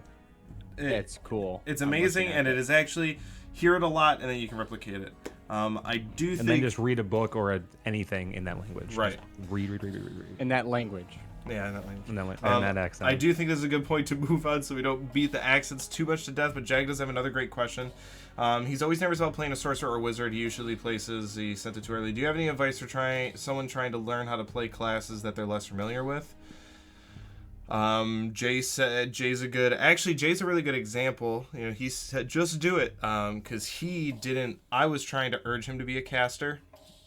it's cool. It's amazing, and it is actually, hear it a lot, and then you can replicate it. I do think... And then just read a book or anything in that language. Right. Just read. In that language. Yeah, in that language. In that accent. I do think this is a good point to move on so we don't beat the accents too much to death, but Jag does have another great question. He's always nervous about playing a sorcerer or wizard. He usually places he sent it too early. Do you have any advice for someone trying to learn how to play classes that they're less familiar with? Jay said Jay's a really good example. You know, he said just do it, because he didn't. I was trying to urge him to be a caster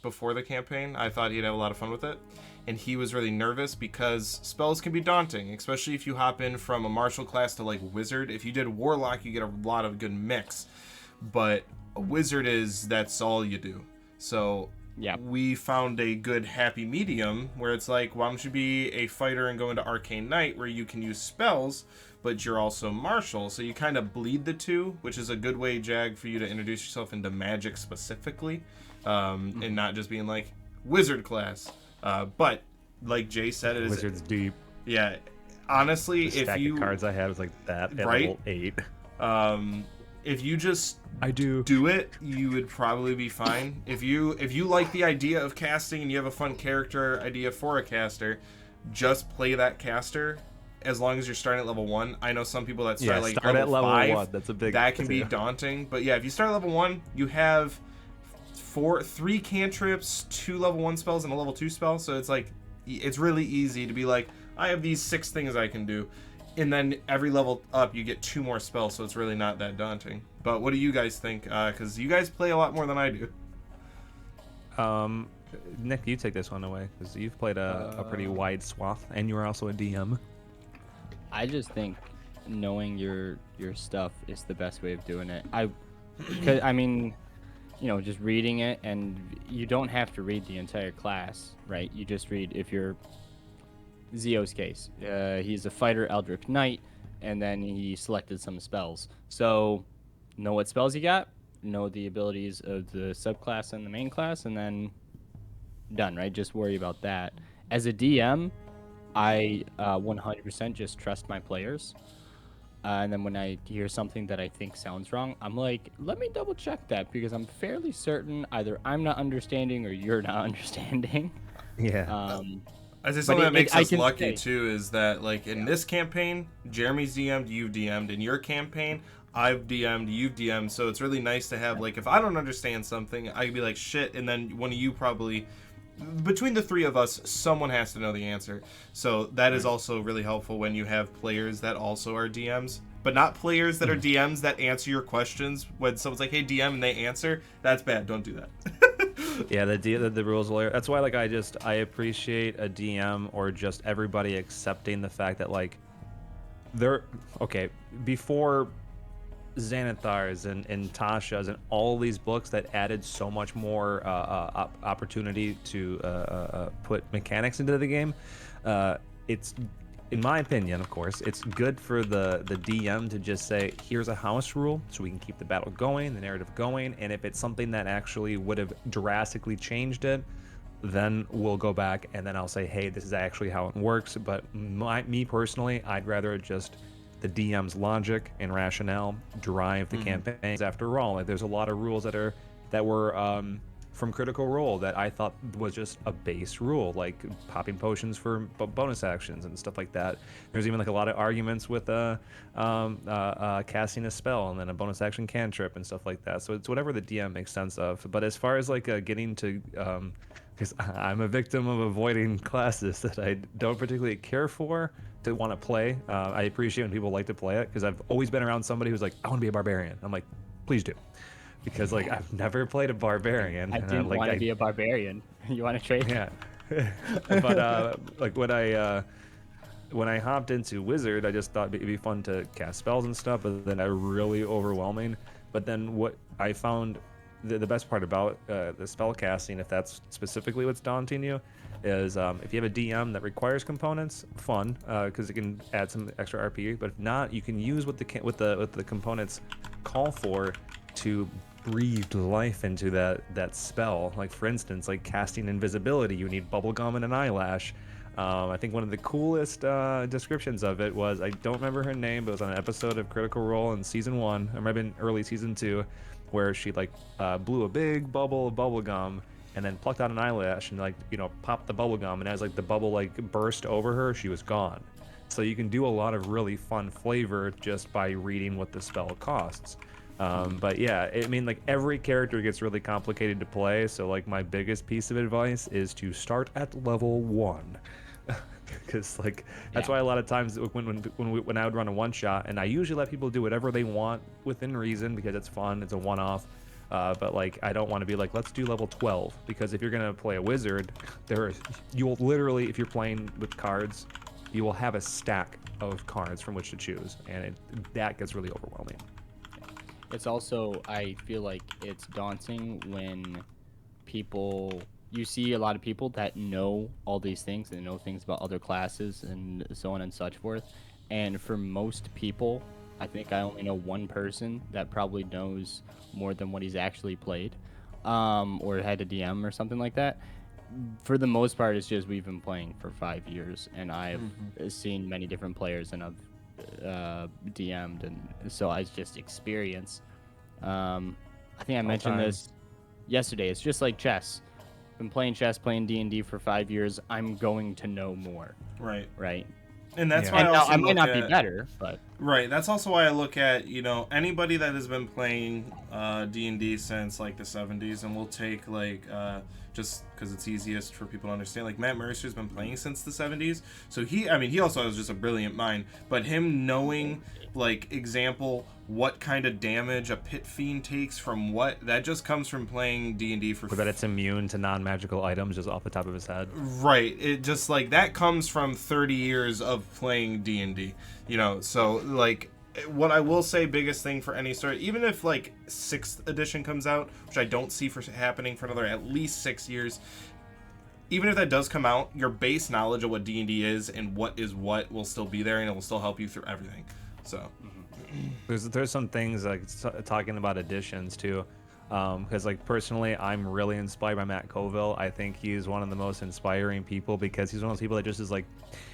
before the campaign. I thought he'd have a lot of fun with it, and he was really nervous because spells can be daunting, especially if you hop in from a martial class to like wizard. If you did warlock, you get a lot of good mix, but a wizard that's all you do. So Yeah. we found a good happy medium where it's like, why don't you be a fighter and go into Arcane Knight where you can use spells, but you're also martial. So you kind of bleed the two, which is a good way, Jag, for you to introduce yourself into magic specifically, and not just being like wizard class. But like Jay said, it is Wizard's deep. Yeah, honestly, The stack if you of cards I have is like that at Right? level 8. if you just I do. do it, you would probably be fine. If you like the idea of casting and you have a fun character idea for a caster, just play that caster. As long as you're starting at level 1. I know some people that start like start at level 5. 1. That's a big. That can be deal. daunting. But yeah, if you start at level 1, you have 3 cantrips, 2 level 1 spells, and a level 2 spell. So it's like, it's really easy to be like, I have these 6 things I can do. And then every level up, you get 2 more spells, so it's really not that daunting. But what do you guys think? Because you guys play a lot more than I do. Nick, you take this one away because you've played a pretty wide swath, and you are also a DM. I just think knowing your stuff is the best way of doing it. I mean, you know, just reading it, and you don't have to read the entire class, right? You just read, if you're Zio's case, he's a fighter Eldritch Knight, and then he selected some spells. So know what spells you got, know the abilities of the subclass and the main class, and then done, right? Just worry about that. As a DM, I 100% just trust my players. And then when I hear something that I think sounds wrong, I'm like, let me double check that, because I'm fairly certain either I'm not understanding or you're not understanding. Yeah. I say something that makes I us can lucky say- too is that like in this campaign, Jeremy's DM'd, you've DM'd. In your campaign, I've DM'd, you've DM'd. So it's really nice to have, like, if I don't understand something, I can be like, shit, and then one of you probably, between the 3 of us, someone has to know the answer. So that is also really helpful when you have players that also are DMs, but not players that are DMs that answer your questions. When someone's like, hey, DM, and they answer, that's bad. Don't do that. Yeah, the rules lawyer. That's why, like, I appreciate a DM or just everybody accepting the fact that, like, they're okay before Xanathar's and Tasha's and all these books that added so much more opportunity to put mechanics into the game. It's, in my opinion, of course, it's good for the DM to just say, here's a house rule so we can keep the battle going, the narrative going, and if it's something that actually would have drastically changed it, then we'll go back and then I'll say, hey, this is actually how it works. But me personally, I'd rather just the DM's logic and rationale drive the campaigns. After all, like, there's a lot of rules that were from Critical Role that I thought was just a base rule, like popping potions for bonus actions and stuff like that. There's even like a lot of arguments with casting a spell and then a bonus action cantrip and stuff like that. So it's whatever the DM makes sense of. But as far as like getting to, because I'm a victim of avoiding classes that I don't particularly care for to want to play. I appreciate when people like to play it, because I've always been around somebody who's like, I want to be a barbarian. I'm like, please do. Because like I've never played a barbarian. I didn't want to be a barbarian. You want to trade? Yeah. But like when I hopped into Wizard, I just thought it'd be fun to cast spells and stuff, but then really overwhelming. But then what I found the best part about the spell casting, if that's specifically what's daunting you, is if you have a DM that requires components, fun, because it can add some extra RP. But if not, you can use what the components call for to breathe life into that spell. Like, for instance, like casting invisibility, you need bubblegum and an eyelash. I think one of the coolest descriptions of it was, I don't remember her name, but it was on an episode of Critical Role in season 1, or maybe in early season 2, where she like blew a big bubble of bubblegum, and then plucked out an eyelash and like popped the bubble gum, and as like the bubble like burst over her, she was gone. So you can do a lot of really fun flavor just by reading what the spell costs. But yeah, I mean, like every character gets really complicated to play. So like my biggest piece of advice is to start at level 1, because like that's why a lot of times when I would run a one shot, and I usually let people do whatever they want within reason because it's fun, it's a one off. But like I don't want to be like, let's do level 12, because if you're gonna play a wizard, you will literally, if you're playing with cards, you will have a stack of cards from which to choose, and that gets really overwhelming. It's also, I feel like it's daunting when you see a lot of people that know all these things and know things about other classes and so on and such forth. And for most people, I think I only know one person that probably knows more than what he's actually played, or had a DM or something like that. For the most part, it's just we've been playing for 5 years, and I've seen many different players, and I've DM'd, and so I just experience. I think I mentioned this yesterday. It's just like chess. Been playing chess, playing D&D for 5 years. I'm going to know more. Right. And that's Yeah. why And I now, also I might look not at, be better, but Right. That's also why I look at, anybody that has been playing D&D since like the 70s, and we'll take like just because it's easiest for people to understand. Like Matt Mercer's been playing since the 70s, so he also has just a brilliant mind. But him knowing, like, example, what kind of damage a pit fiend takes from what, that just comes from playing D&D for. Or that it's immune to non-magical items just off the top of his head. Right. It just like that comes from 30 years of playing D&D. So like what I will say, biggest thing for any story, even if like 6th edition comes out, which I don't see happening for another at least 6 years, even if that does come out, your base knowledge of what D&D is and what is what will still be there, and it will still help you through everything. So There's some things like talking about additions too, because like personally, I'm really inspired by Matt Colville. I think he's one of the most inspiring people, because he's one of those people that just is like,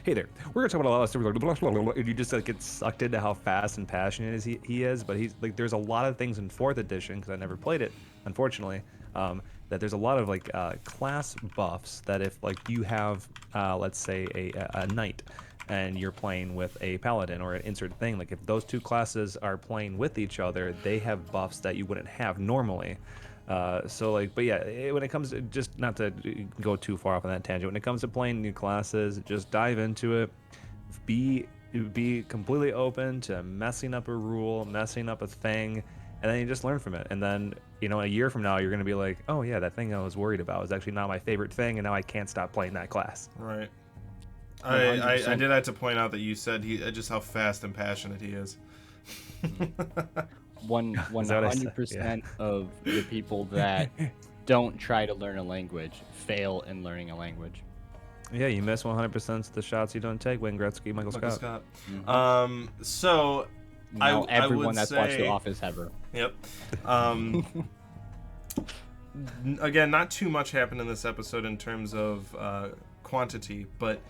hey there, we're gonna talk about a lot of stuff, like blah, blah, blah, blah, and you just like get sucked into how fast and passionate he is. But he's like, there's a lot of things in 4th edition, because I never played it, unfortunately, that there's a lot of like class buffs that if like you have let's say a knight and you're playing with a paladin or an insert thing, like if those two classes are playing with each other, they have buffs that you wouldn't have normally. So like, but yeah, when it comes to, just not to go too far off on that tangent, when it comes to playing new classes, just dive into it. Be completely open to messing up a rule, messing up a thing, and then you just learn from it. And then, a year from now, you're going to be like, oh yeah, that thing I was worried about was actually not my favorite thing, and now I can't stop playing that class. right. I did have to point out that you said just how fast and passionate he is. 100% of the people that don't try to learn a language fail in learning a language. Yeah, you miss 100% of the shots you don't take. Wayne Gretzky, Michael Scott. So Now I everyone would that's watched say- The Office ever. Yep. Again, not too much happened in this episode in terms of quantity, but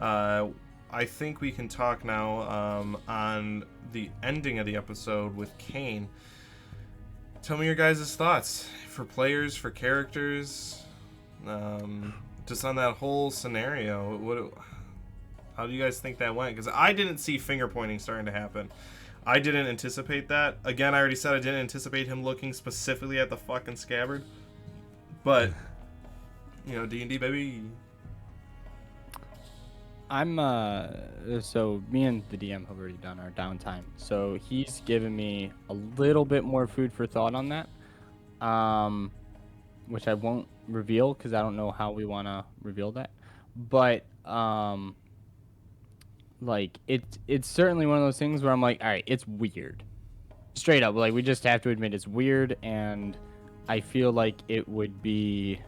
I think we can talk now on the ending of the episode with Kane. Tell me your guys' thoughts for players, for characters, just on that whole scenario. How do you guys think that went? Because I didn't see finger pointing starting to happen. I didn't anticipate that. Again, I already said I didn't anticipate him looking specifically at the fucking scabbard. But, D&D, baby. So me and the DM have already done our downtime. So he's given me a little bit more food for thought on that, which I won't reveal because I don't know how we want to reveal that. But like it's certainly one of those things where I'm like, all right, it's weird, straight up. Like we just have to admit it's weird, and I feel like it would be.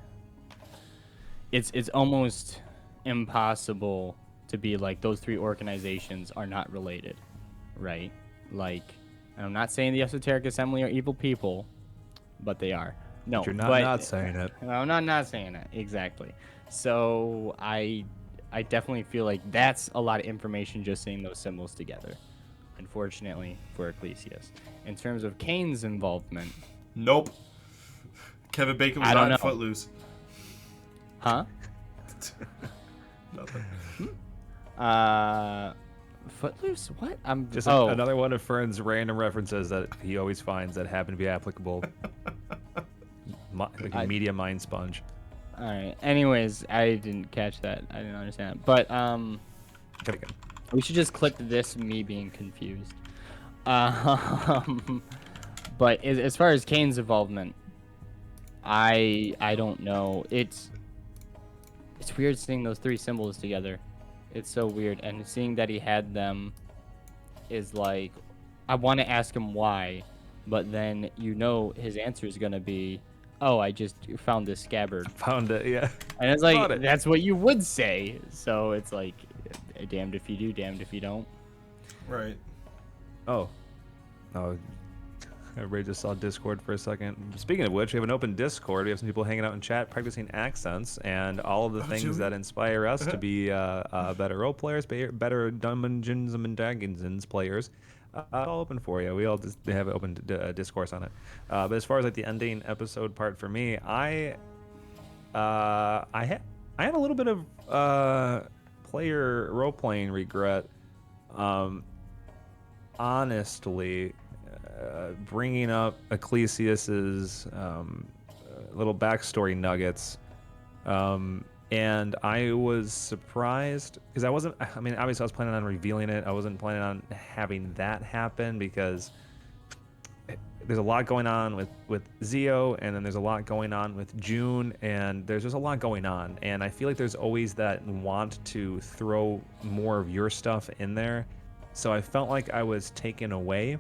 It's almost impossible to be like those 3 organizations are not related, right? Like, and I'm not saying the Esoteric Assembly are evil people, but they are. No, But you're not saying it. I'm not saying it exactly. So I definitely feel like that's a lot of information just seeing those symbols together. Unfortunately for Ecclesias, in terms of Kane's involvement, Nope. Kevin Bacon was I don't not know. Footloose. Huh? Nothing. Footloose? What? I'm Just oh. another one of Fern's random references that he always finds that happen to be applicable. Like a media mind sponge. All right. Anyways, I didn't catch that. I didn't understand it. But Gotta go. we should just clip this me being confused. But as far as Kane's involvement, I don't know. It's weird seeing those three symbols together. It's so weird, and seeing that he had them is like, I want to ask him why, but then his answer is gonna be, "Oh, I just found this scabbard," Found it, yeah. and it's Found like it. that's what you would say. So it's like, damned if you do, damned if you don't. Right. Oh. Everybody just saw Discord for a second. Speaking of which, we have an open Discord. We have some people hanging out in chat practicing accents and all of the things that inspire us to be better role players, better Dungeons and Dragons players. All open for you. We all just have open discourse on it. But as far as like the ending episode part for me, I had a little bit of player role playing regret. Honestly, bringing up Ecclesias's little backstory nuggets, and I was surprised because I mean, obviously I was planning on revealing it. I wasn't planning on having that happen because there's a lot going on with Zio, and then there's a lot going on with June, and there's just a lot going on, and I feel like there's always that want to throw more of your stuff in there. So I felt like I was taken away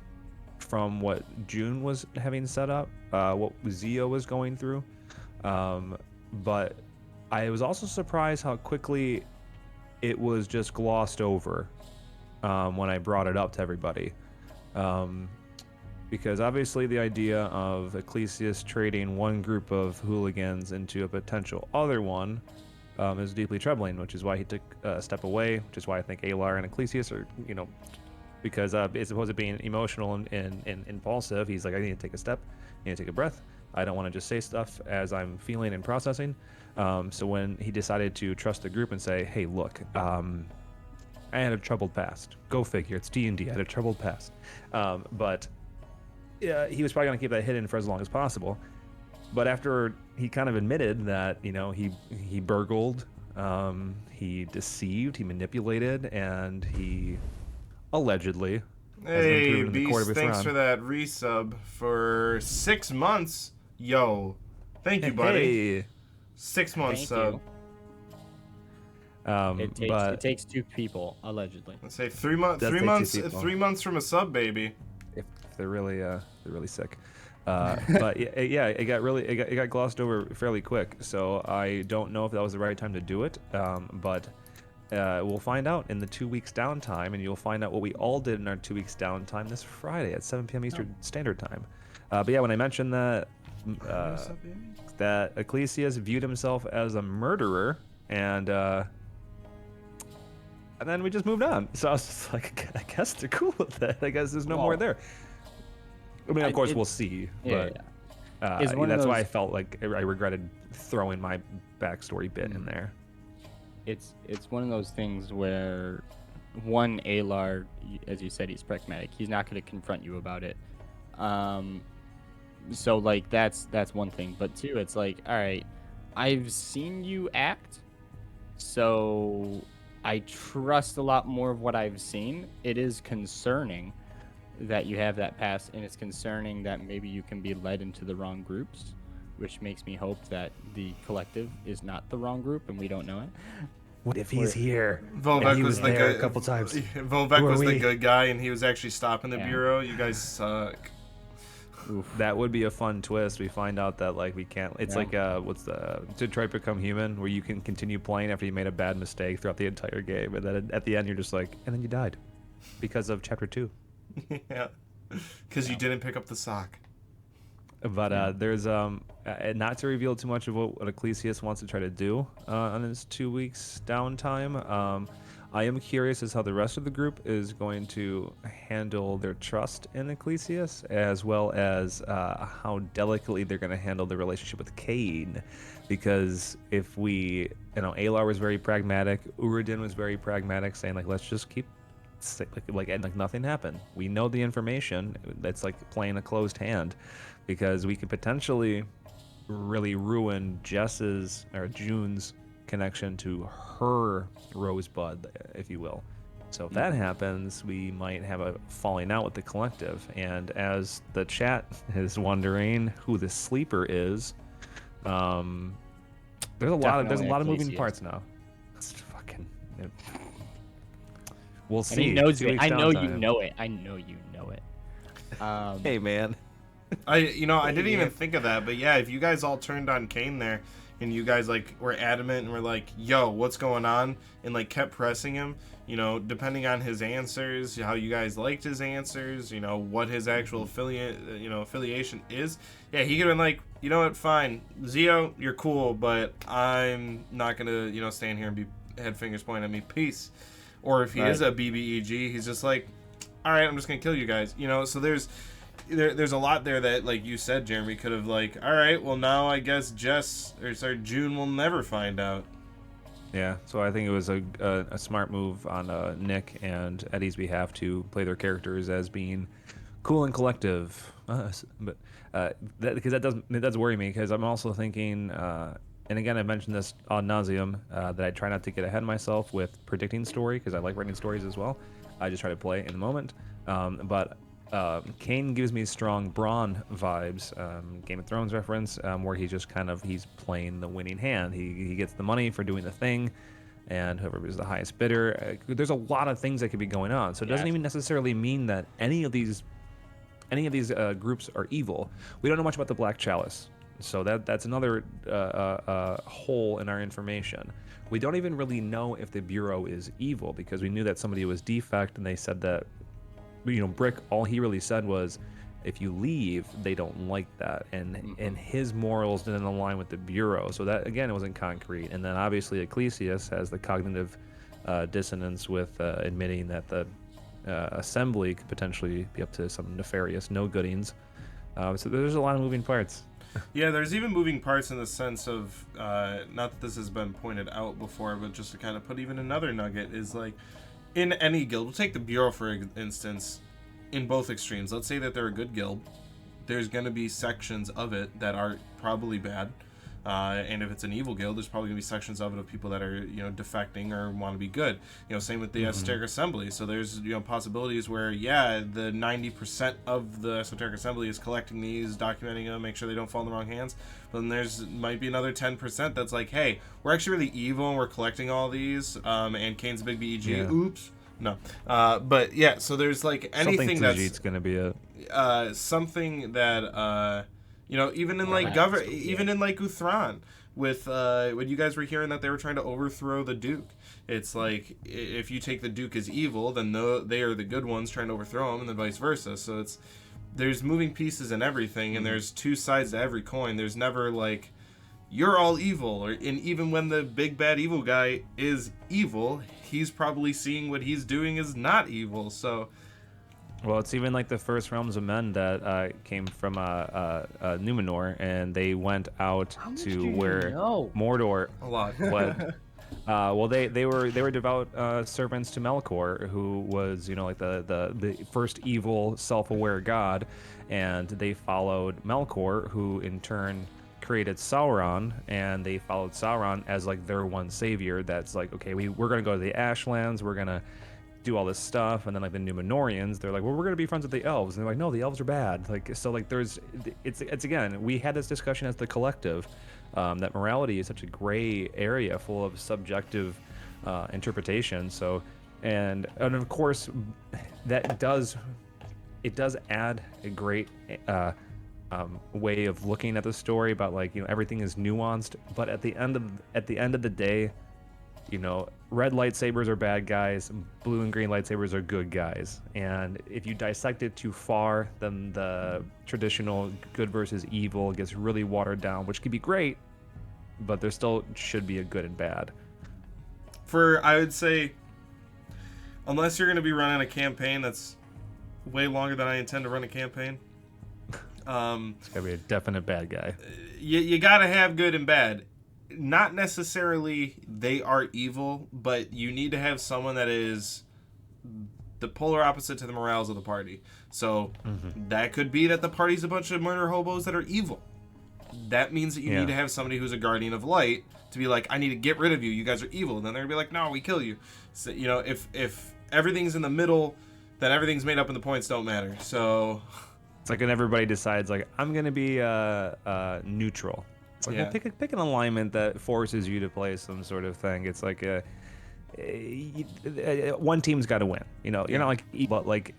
from what June was having set up, what Zio was going through. But I was also surprised how quickly it was just glossed over when I brought it up to everybody. Because obviously the idea of Ecclesias trading one group of hooligans into a potential other one is deeply troubling, which is why he took a step away, which is why I think Alar and Ecclesias are, because as opposed to being emotional and impulsive, he's like, I need to take a step, I need to take a breath. I don't want to just say stuff as I'm feeling and processing. So when he decided to trust the group and say, hey, look, I had a troubled past. Go figure, it's D&D, I had a troubled past. But yeah, he was probably going to keep that hidden for as long as possible. But after he kind of admitted that, he burgled, he deceived, he manipulated, and he allegedly has been proven in the court of Beast, his thanks throne. for that resub for 6 months. Yo, thank you, buddy. Hey. 6 months Thank sub. you. It takes two people, allegedly. Let's say 3 months. Does 3 take two months. people. 3 months from a sub, baby. If they're really sick. But yeah, it got glossed over fairly quick. So I don't know if that was the right time to do it. But we'll find out in the 2 weeks downtime, and you'll find out what we all did in our 2 weeks downtime this Friday at 7 p.m. Eastern Standard Time. But yeah, when I mentioned that that Ecclesias viewed himself as a murderer, and then we just moved on. So I was just like, I guess they're cool with that. I guess there's no more there. I mean, of course, we'll see. But It's one of that's why I those- felt like I regretted throwing my backstory bit in there. It's one of those things where one, Alar, as you said, he's pragmatic. He's not going to confront you about it. So like that's one thing. But two, it's like, all right, I've seen you act, so I trust a lot more of what I've seen. It is concerning that you have that past, and it's concerning that maybe you can be led into the wrong groups, which makes me hope that the collective is not the wrong group and we don't know it. What if he's here? Volvek he was was the there good, a couple times. Volvek Who are was the we? good guy, and he was actually stopping the Yeah. bureau. You guys suck. That would be a fun twist. We find out that like we can't. It's Yeah. like what's the Detroit Become Human, where you can continue playing after you made a bad mistake throughout the entire game, and then at the end you're just like, and then you died because of chapter 2. Yeah, because you didn't pick up the sock. But there's not to reveal too much of what Ecclesias wants to try to do on his 2 weeks downtime. I am curious as how the rest of the group is going to handle their trust in Ecclesias, as well as how delicately they're going to handle the relationship with Cain. Because if we, Alar was very pragmatic, Uridin was very pragmatic, saying like, let's just keep like nothing happened. We know the information. That's like playing a closed hand, because we could potentially really ruin Jess's or June's connection to her Rosebud, if you will. So if that happens, we might have a falling out with the collective. And as the chat is wondering who the sleeper is, there's a lot of moving Ecclesias. parts now. It's fucking. We'll see. And he knows 2 it. weeks I know downtime. you know it. I know you know it. Hey man. I didn't even think of that, but yeah, if you guys all turned on Kane there, and you guys like were adamant and were like, "Yo, what's going on?" and like kept pressing him, depending on his answers, how you guys liked his answers, what his actual affiliation is. Yeah, he could have been like, you know what, fine, Zio, you're cool, but I'm not gonna, stand here and be head fingers pointing at me. Peace. Or if he is a BBEG, he's just like, all right, I'm just gonna kill you guys. So there's a lot there that, like you said, Jeremy, could have like, all right, well now I guess June will never find out. Yeah, so I think it was a smart move on Nick and Eddie's behalf to play their characters as being cool and collective. But because that does worry me, because I'm also thinking, and again I mentioned this ad nauseum, that I try not to get ahead of myself with predicting story, because I like writing stories as well. I just try to play in the moment. But Cain gives me strong Bronn vibes, Game of Thrones reference, where he's just he's playing the winning hand. He gets the money for doing the thing, and whoever is the highest bidder. There's a lot of things that could be going on, so it doesn't even necessarily mean that any of these groups are evil. We don't know much about the Black Chalice, so that's another hole in our information. We don't even really know if the Bureau is evil, because we knew that somebody was defect, and they said that, Brick, all he really said was, if you leave, they don't like that, and his morals didn't align with the Bureau. So that, again, it wasn't concrete. And then obviously Ecclesias has the cognitive dissonance with admitting that the Assembly could potentially be up to some nefarious no-goodings. So there's a lot of moving parts. Yeah, there's even moving parts in the sense of, not that this has been pointed out before, but just to kind of put even another nugget, is like, in any guild, we'll take the Bureau for instance, in both extremes. Let's say that they're a good guild. There's going to be sections of it that are probably bad. And if it's an evil guild, there's probably going to be sections of it of people that are, defecting or want to be good. Same with the Esoteric Assembly. So there's, possibilities where, yeah, the 90% of the Esoteric Assembly is collecting these, documenting them, make sure they don't fall in the wrong hands. But then might be another 10% that's like, hey, we're actually really evil and we're collecting all these, and Kane's a big BEG. Yeah. Oops. No. But yeah, so there's like anything that's going to be something that, even in like even in like Uthran, with when you guys were hearing that they were trying to overthrow the Duke, it's like, if you take the Duke as evil, then they are the good ones trying to overthrow him, and then vice versa. So there's moving pieces in everything, and there's two sides to every coin. There's never like, you're all evil, and even when the big bad evil guy is evil, he's probably seeing what he's doing is not evil. So, well, it's even like the first realms of men that came from Numenor, and they went out to where Mordor. A lot. What? Well, they were devout servants to Melkor, who was like the first evil self-aware god, and they followed Melkor, who in turn created Sauron, and they followed Sauron as like their one savior. That's like, okay, we're gonna go to the Ashlands, we're gonna do all this stuff, and then like the Numenorians, they're like, well, we're gonna be friends with the elves, and they're like, no, the elves are bad. Like, so like it's again, we had this discussion as the collective, that morality is such a gray area full of subjective interpretation. So and of course that does add a great way of looking at the story about like, everything is nuanced, but at the end of the day, red lightsabers are bad guys, blue and green lightsabers are good guys. And if you dissect it too far, then the traditional good versus evil gets really watered down, which could be great, but there still should be a good and bad. I would say, unless you're going to be running a campaign that's way longer than I intend to run a campaign. It's gotta be a definite bad guy. You got to have good and bad. Not necessarily they are evil, but you need to have someone that is the polar opposite to the morals of the party. So that could be that the party's a bunch of murder hobos that are evil. That means that you need to have somebody who's a guardian of light to be like, I need to get rid of you. You guys are evil. And then they're gonna be like, no, we kill you. So, you know, if everything's in the middle, then everything's made up and the points don't matter. So It's like when everybody decides, like, I'm gonna be neutral. It's like, well, pick an alignment that forces you to play some sort of thing. It's like one team's got to win. You know, you're not like, but like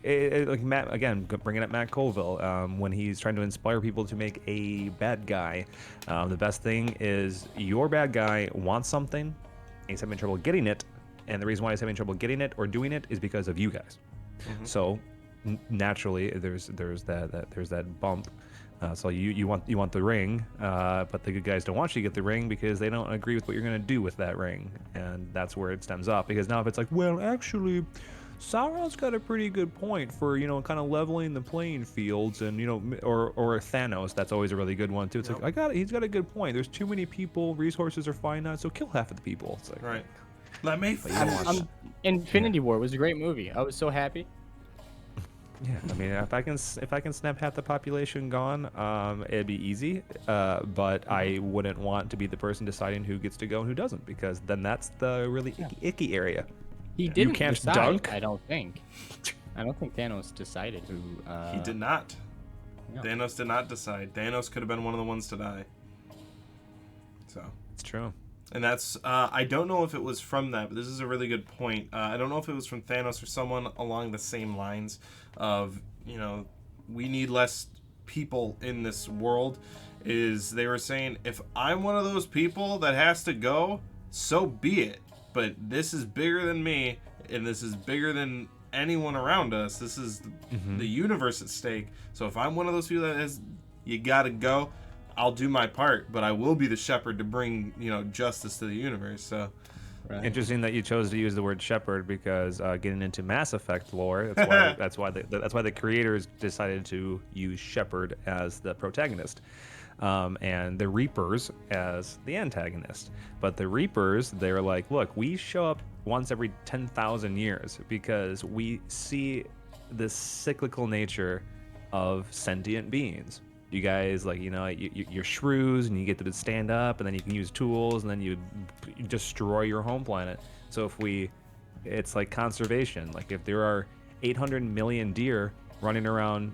Matt, again, bringing up Matt Colville, when he's trying to inspire people to make a bad guy. The best thing is your bad guy wants something, and he's having trouble getting it, and the reason why he's having trouble getting it or doing it is because of you guys. So naturally, there's that bump. So you want the ring, but the good guys don't want you to get the ring because they don't agree with what you're gonna do with that ring, and that's where it stems up. Because now if it's like, well, actually, Sauron's got a pretty good point for, you know, kind of leveling the playing fields, and, you know, or Thanos, that's always a really good one too. It's like, he's got a good point. There's too many people, resources are finite, so kill half of the people. It's like, right. Let me finish. Infinity War was a great movie. I was so happy. Yeah, I mean, if I can snap half the population gone, it'd be easy. But I wouldn't want to be the person deciding who gets to go and who doesn't, because then that's the really icky area. He didn't can't decide. dunk? I don't think Thanos decided who. He did not. No. Thanos did not decide. Thanos could have been one of the ones to die. So It's true. And that's, I don't know if it was from that, but this is a really good point. I don't know if it was from Thanos or someone along the same lines of, you know, we need less people in this world. Is they were saying, if I'm one of those people that has to go, so be it. But this is bigger than me, and this is bigger than anyone around us. This is the universe at stake. So if I'm one of those people that has, you gotta go, I'll do my part, but I will be the shepherd to bring, you know, justice to the universe. So, Right. Interesting that you chose to use the word shepherd, because getting into Mass Effect lore, that's why the creators decided to use shepherd as the protagonist, and the Reapers as the antagonist. But the Reapers, they're like, look, we show up once every 10,000 years because we see this cyclical nature of sentient beings. You guys, like, you know, you're shrews, and you get to stand up, and then you can use tools, and then you destroy your home planet. So it's like conservation. Like, if there are 800 million deer running around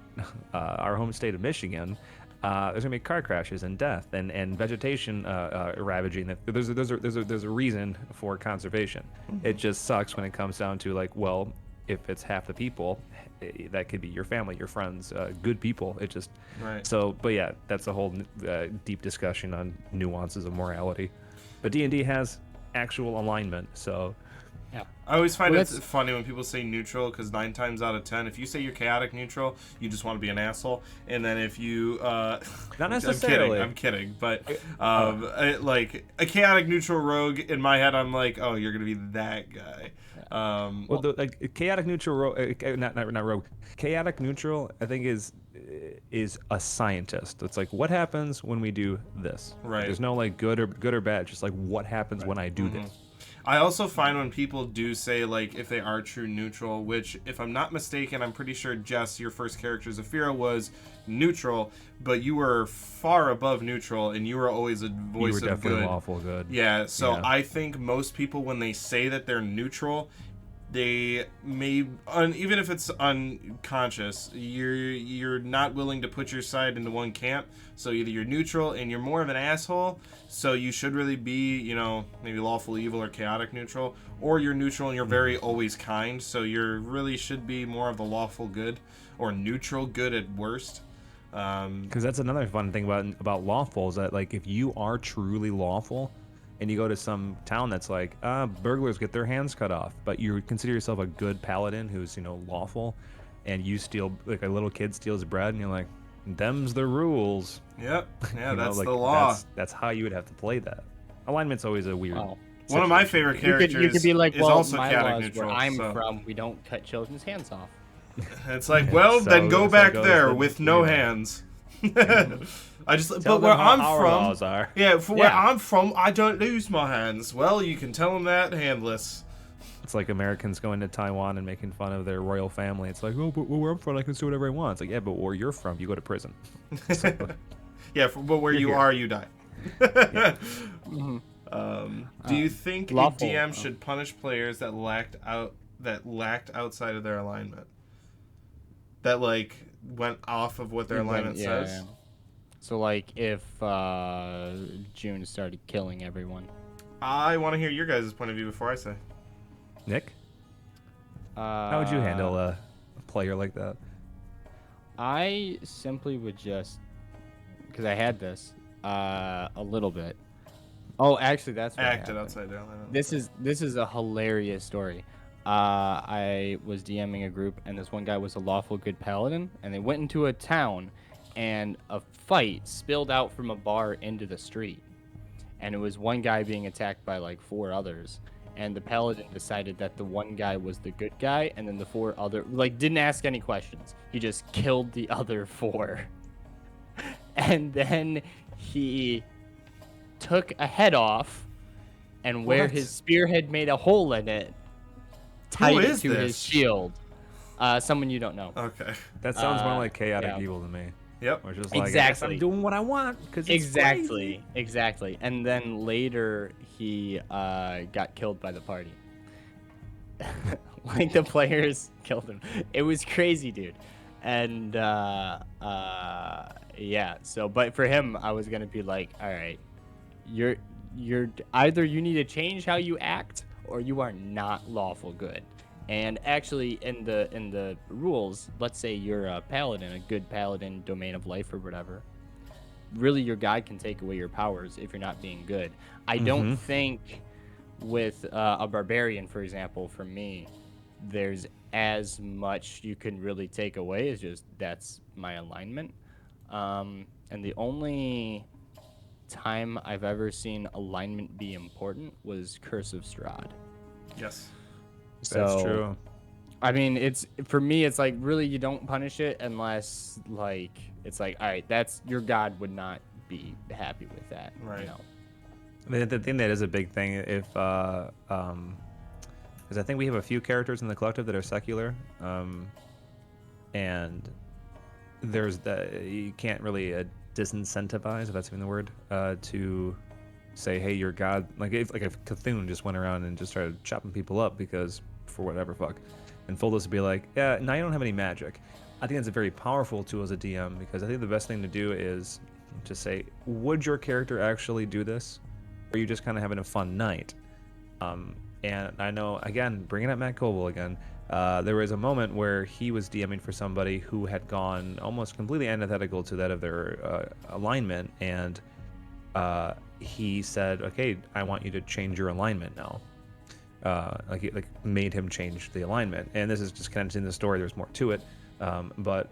our home state of Michigan, there's gonna be car crashes and death and vegetation ravaging. There's a reason for conservation. It just sucks when it comes down to, like, well, if it's half the people, that could be your family, your friends, good people. It just right. So, but yeah, that's a whole deep discussion on nuances of morality. But D&D has actual alignment, so Yeah. I always find Well, it funny when people say neutral, because 9 times out of 10, if you say you're chaotic neutral, you just want to be an asshole. And then if you not necessarily. I'm kidding, but like a chaotic neutral rogue, in my head, I'm like, oh, you're gonna be that guy. Well, like chaotic neutral, not rogue. Chaotic neutral, I think is a scientist. It's like, what happens when we do this? Right. There's no like good or bad. Just like, what happens when I do this? I also find when people do say, like, if they are true neutral, which, if I'm not mistaken, I'm pretty sure, Jess, your first character, Zafira, was neutral, but you were far above neutral, and you were always a voice You were of definitely good. lawful good. Yeah, so Yeah. I think most people, when they say that they're neutral, they may, even if it's unconscious, you're not willing to put your side into one camp. So either you're neutral and you're more of an asshole, so you should really be, you know, maybe lawful evil or chaotic neutral, or you're neutral and you're very always kind, so you really should be more of the lawful good, or neutral good at worst. Because that's another fun thing about lawful, is that, like, if you are truly lawful and you go to some town that's like, burglars get their hands cut off, but you consider yourself a good paladin who's, you know, lawful, and you steal, like, a little kid steals bread, and you're like, them's the rules. Yep, yeah, You know, that's like, the law. That's how you would have to play that. Alignment's always a weird Wow. One of my favorite characters You could be like, is well, also my chaotic laws neutral. where I'm so. from, we don't cut children's hands off. It's like, well, So- then go so back goes there the- with no yeah. hands. I just, Tell but them where how I'm our from, laws are. yeah, for where Yeah. I'm from, I don't lose my hands. Well, you can tell them that handless. It's like Americans going to Taiwan and making fun of their royal family. It's like, oh, but where I'm from, I can do whatever I want. It's like, yeah, but where you're from, you go to prison. Yeah, but where you here. are, you die. Do you think lawful, a DM should punish players that lacked outside of their alignment? That like went off of what their alignment says? Yeah. So like if June started killing everyone. I want to hear your guys' point of view before I say. Nick, how would you handle a player like that? I simply would just, because I had this a little bit. Oh, actually, that's what Acted happened. outside their alignment. This is a hilarious story. I was DMing a group, and this one guy was a lawful good paladin, and they went into a town, and a fight spilled out from a bar into the street, and it was one guy being attacked by like 4 others, and the paladin decided that the one guy was the good guy, and then the 4 other didn't ask any questions. He just killed the other 4, and then he took a head off, and where What? his spear had made a hole in it, tied it is to his this? shield. Someone you don't know. Okay. That sounds more Uh, like chaotic yeah. evil to me. Yep. Or just like, Exactly. I'm doing what I want because Exactly. And then later he got killed by the party. Like the players killed him. It was crazy, dude. And yeah. So, but for him, I was gonna be like, all right, you're either you need to change how you act or you are not lawful good. And actually, in the rules, let's say you're a paladin, a good paladin, domain of life or whatever. Really, your god can take away your powers if you're not being good. I don't think with a barbarian, for example, for me, there's as much you can really take away. It's just that's my alignment. And the only time I've ever seen alignment be important was Curse of Strahd. Yes. That's So, true. I mean, it's for me. It's like really you don't punish it unless like it's like all right, that's your god would not be happy with that. Right. You know? I mean, the thing that is a big thing, if because I think we have a few characters in the collective that are secular, and there's you can't really disincentivize, if that's even the word, to say, hey, your god, like if Cthulhu just went around and just started chopping people up because for whatever fuck, and Foldos would be like, yeah, now you don't have any magic. I think that's a very powerful tool as a DM because I think the best thing to do is to say, would your character actually do this? Or are you just kind of having a fun night? And I know, again, bringing up Matt Coble again, there was a moment where he was DMing for somebody who had gone almost completely antithetical to that of their alignment, and he said, okay, I want you to change your alignment now. Like made him change the alignment. And this is just kind of in the story, there's more to it. But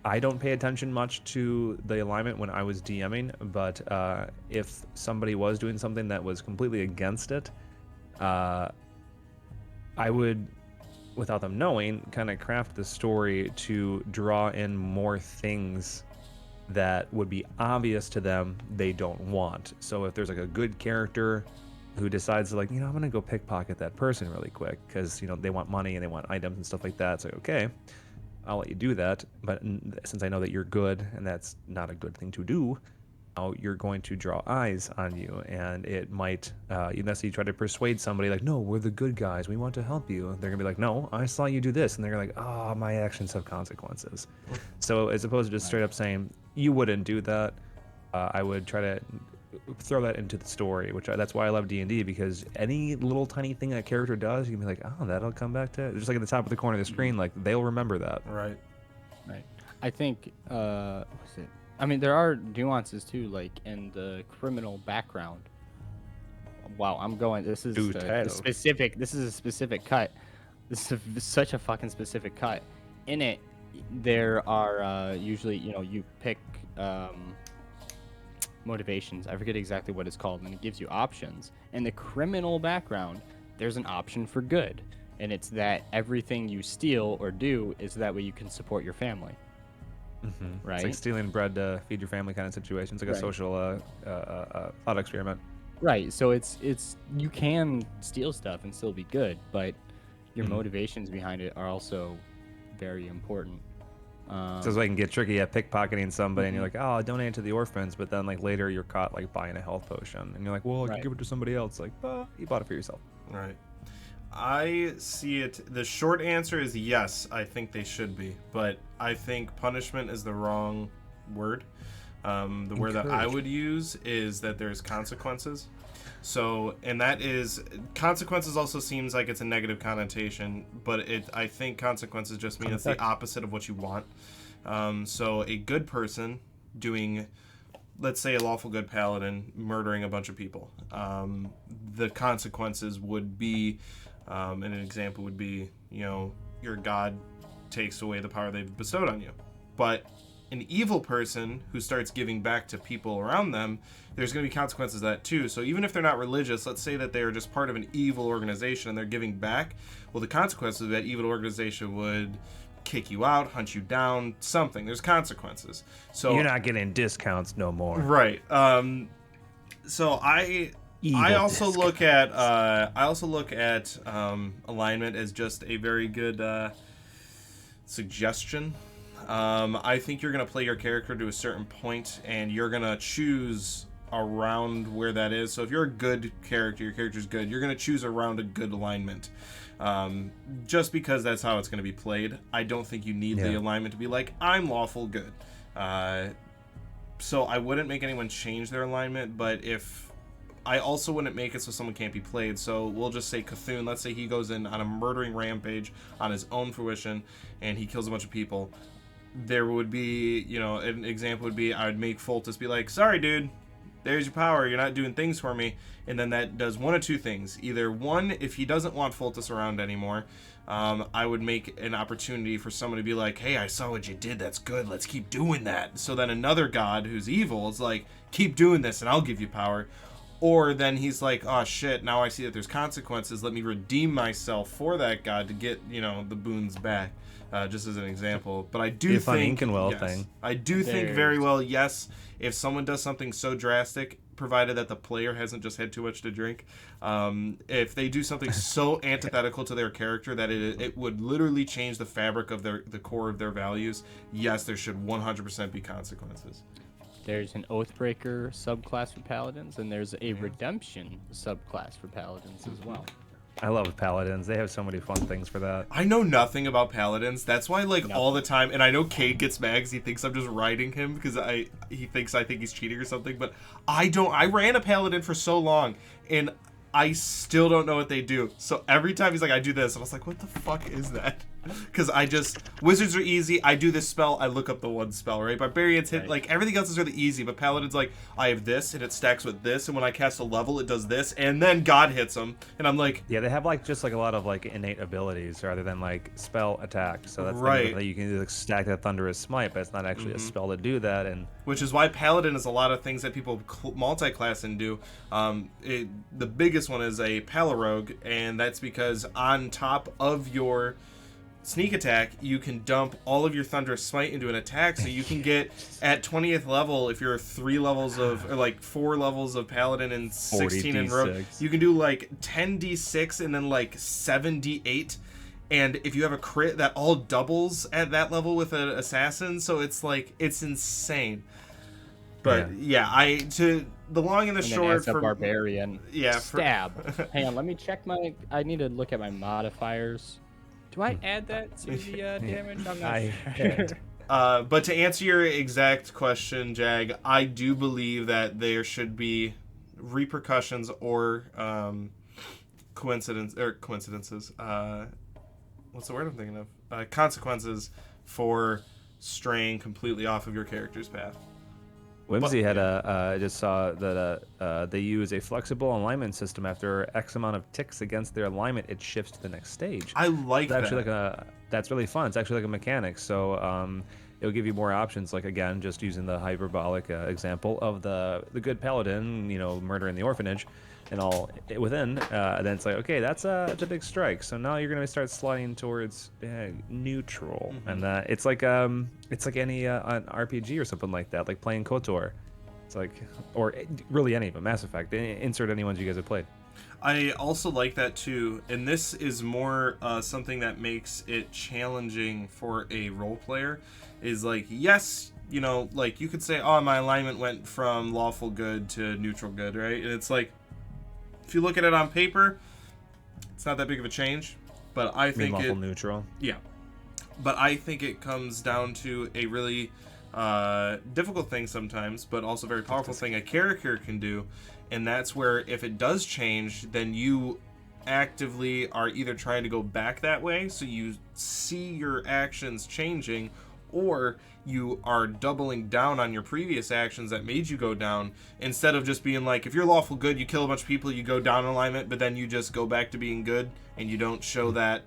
I don't pay attention much to the alignment when I was DMing, but if somebody was doing something that was completely against it, I would, without them knowing, kind of craft the story to draw in more things that would be obvious to them they don't want. So if there's like a good character who decides to, like, I'm gonna go pickpocket that person really quick because they want money and they want items and stuff like that, it's like, okay, I'll let you do that, but since I know that you're good and that's not a good thing to do, now you're going to draw eyes on you, and it might, unless you try to persuade somebody like, no, we're the good guys, we want to help you, they're gonna be like, no, I saw you do this, and they're like, oh, my actions have consequences. So as opposed to just straight up saying you wouldn't do that, I would try to throw that into the story, that's why I love D&D, because any little tiny thing a character does, you can be like, oh, that'll come back to just like at the top of the corner of the screen, like they'll remember that. Right. I think what's it? I mean, there are nuances too, like in the criminal background. Wow, I'm going. This is a specific. This is a specific cut. This is such a fucking specific cut. In it, there are usually, you pick motivations. I forget exactly what it's called, and it gives you options. In the criminal background, there's an option for good, and it's that everything you steal or do is that way you can support your family. Right? It's like stealing bread to feed your family kind of situation. It's like a Right. social thought experiment. Right. So it's you can steal stuff and still be good, but your motivations behind it are also very important. So it's like can get tricky at pickpocketing somebody, and you're like, oh, I'll donate it to the orphans, but then like later you're caught like buying a health potion, and you're like, well, I Right. can give it to somebody else. Like, you bought it for yourself. Right. I see it. The short answer is yes, I think they should be. But I think punishment is the wrong word. The word that I would use is that there's consequences. So, and that is, consequences also seems like it's a negative connotation, but I think consequences just mean it's the opposite of what you want. So a good person doing, let's say a lawful good paladin murdering a bunch of people, the consequences would be, and an example would be, your god takes away the power they've bestowed on you. But an evil person who starts giving back to people around them, there's going to be consequences of that too. So even if they're not religious, let's say that they are just part of an evil organization and they're giving back, well, the consequences of that evil organization would kick you out, hunt you down, something. There's consequences. So You're not getting discounts no more. right. So I also look at alignment as just a very good suggestion. I think you're going to play your character to a certain point, and you're going to choose around where that is. So if you're a good character, your character's good, you're going to choose around a good alignment. Just because that's how it's going to be played. I don't think you need the alignment to be like, I'm lawful good. So I wouldn't make anyone change their alignment, but I also wouldn't make it so someone can't be played. So we'll just say Cthulhu, let's say he goes in on a murdering rampage on his own fruition, and he kills a bunch of people. There would be, an example would be, I would make Foltest be like, sorry, dude, there's your power. You're not doing things for me. And then that does one of two things. Either one, if he doesn't want Foltest around anymore, I would make an opportunity for someone to be like, hey, I saw what you did. That's good. Let's keep doing that. So then another god who's evil is like, keep doing this and I'll give you power. Or then he's like, oh shit, now I see that there's consequences. Let me redeem myself for that god to get, the boons back. Just as an example. But I do Be a fun think Inkenwell thing. I do think very well, yes, if someone does something so drastic, provided that the player hasn't just had too much to drink, if they do something so antithetical to their character that it would literally change the fabric of the core of their values, yes, there should 100% be consequences. There's an Oathbreaker subclass for paladins, and there's a redemption subclass for paladins as well. I love paladins. They have so many fun things for that. I know nothing about paladins. That's why, all the time, and I know Cade gets mad because he thinks I'm just riding him because he thinks I think he's cheating or something, but I don't. I ran a paladin for so long, and I still don't know what they do. So every time he's like, I do this, and I was like, what the fuck is that? Because wizards are easy. I do this spell, I look up the one spell, right? Barbarians hit, everything else is really easy, but Paladin's like, I have this, and it stacks with this, and when I cast a level, it does this, and then God hits them, and I'm like... Yeah, they have, just a lot of, innate abilities rather than, spell attack. So that's right. You can stack that Thunderous Smite, but it's not actually a spell to do that, and... Which is why Paladin is a lot of things that people multi-class and do. The biggest one is a Palarogue, and that's because on top of your... sneak attack, you can dump all of your Thunderous Smite into an attack, so you can get at 20th level, if you're 4 levels of Paladin and 16 in Rogue, you can do 10d6 and then 7d8, and if you have a crit, that all doubles at that level with an assassin, so it's it's insane. But the long and the short for barbarian, stab. Hang on, let me check I need to look at my modifiers. Do I add that to the damage? I'm not sure. But to answer your exact question, Jag, I do believe that there should be repercussions or coincidences. What's the word I'm thinking of? Consequences for straying completely off of your character's path. Whimsy had I just saw that they use a flexible alignment system. After X amount of ticks against their alignment, it shifts to the next stage. I like that. That's really fun. It's actually like a mechanic. So it'll give you more options. Like again, just using the hyperbolic example of the good paladin, murdering the orphanage, and all within. Then it's like, okay, it's a big strike. So now you're gonna start sliding towards neutral, and it's like any an RPG or something like that, like playing KOTOR. It's like, or really any of them, Mass Effect. Insert any ones you guys have played. I also like that too, and this is more something that makes it challenging for a role player. Is like, yes, like you could say, oh, my alignment went from lawful good to neutral good, right? And it's like, if you look at it on paper, it's not that big of a change, but I think lawful neutral. Yeah, but I think it comes down to a really difficult thing sometimes, but also very powerful thing a character can do, and that's where if it does change, then you actively are either trying to go back that way, so you see your actions changing, or you are doubling down on your previous actions that made you go down, instead of just being like, if you're lawful good, you kill a bunch of people, you go down in alignment, but then you just go back to being good, and you don't show that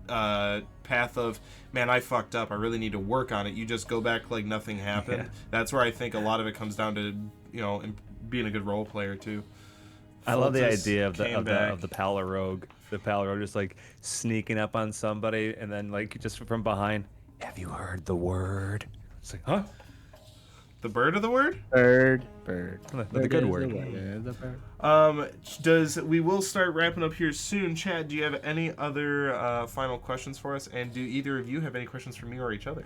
path of, man, I fucked up, I really need to work on it. You just go back like nothing happened. Yeah. That's where I think a lot of it comes down to, being a good role player too. I love the Foltest idea of the came back. Pala Rogue. The Pala Rogue just like sneaking up on somebody and then like just from behind, have you heard the word? It's like, huh? The bird of the word? Bird. The good word. We will start wrapping up here soon. Chad, do you have any other final questions for us? And do either of you have any questions for me or each other?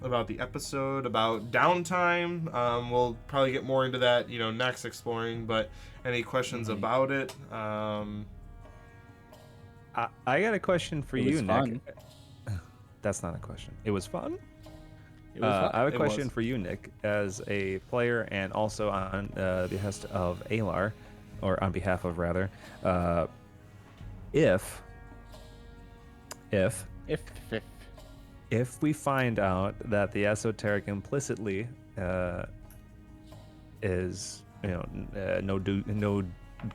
About the episode, about downtime. We'll probably get more into that, next exploring, but any questions about it? I got a question for you, Nick. Fun. That's not a question. It was fun? It was fun. I have a It question was. for you, Nick, as a player and also on the behest of Alar, or on behalf of rather. If we find out that the esoteric implicitly is no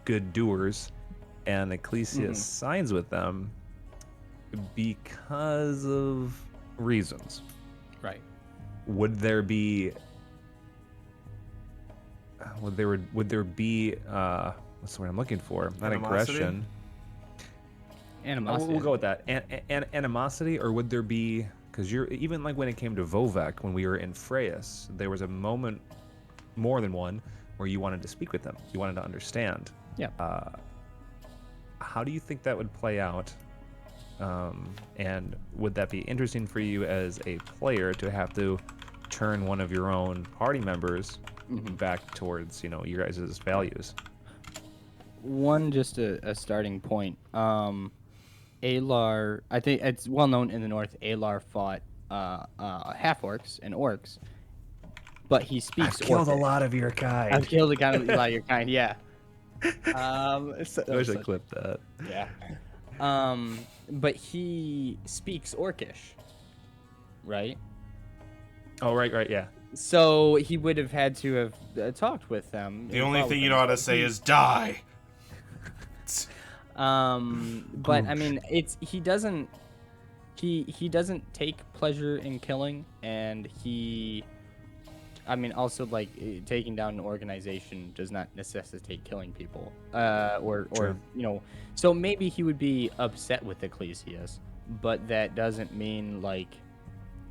good doers, and Ecclesias signs with them because of reasons, Right. would there be what's the word I'm looking for? Not Animosity? aggression. Animosity. We'll go with that. Animosity, or would there be? Because you're even like when it came to Vovek, when we were in Freyas, there was a moment, more than one, where you wanted to speak with them. You wanted to understand. Yeah. How do you think that would play out? And would that be interesting for you as a player to have to turn one of your own party members back towards your guys' values? Just a starting point. Alar, I think it's well known in the north. Alar fought half orcs and orcs, but he speaks. I've killed a Orcish. lot of your kind. I've killed a lot of your kind. Yeah. I wish I clipped that. Yeah. But he speaks Orcish, right? Oh, right, yeah. So he would have had to have talked with them. The only thing you know how to say is die. But I mean, he doesn't take pleasure in killing, and also like taking down an organization does not necessitate killing people, or so maybe he would be upset with Ecclesias, but that doesn't mean like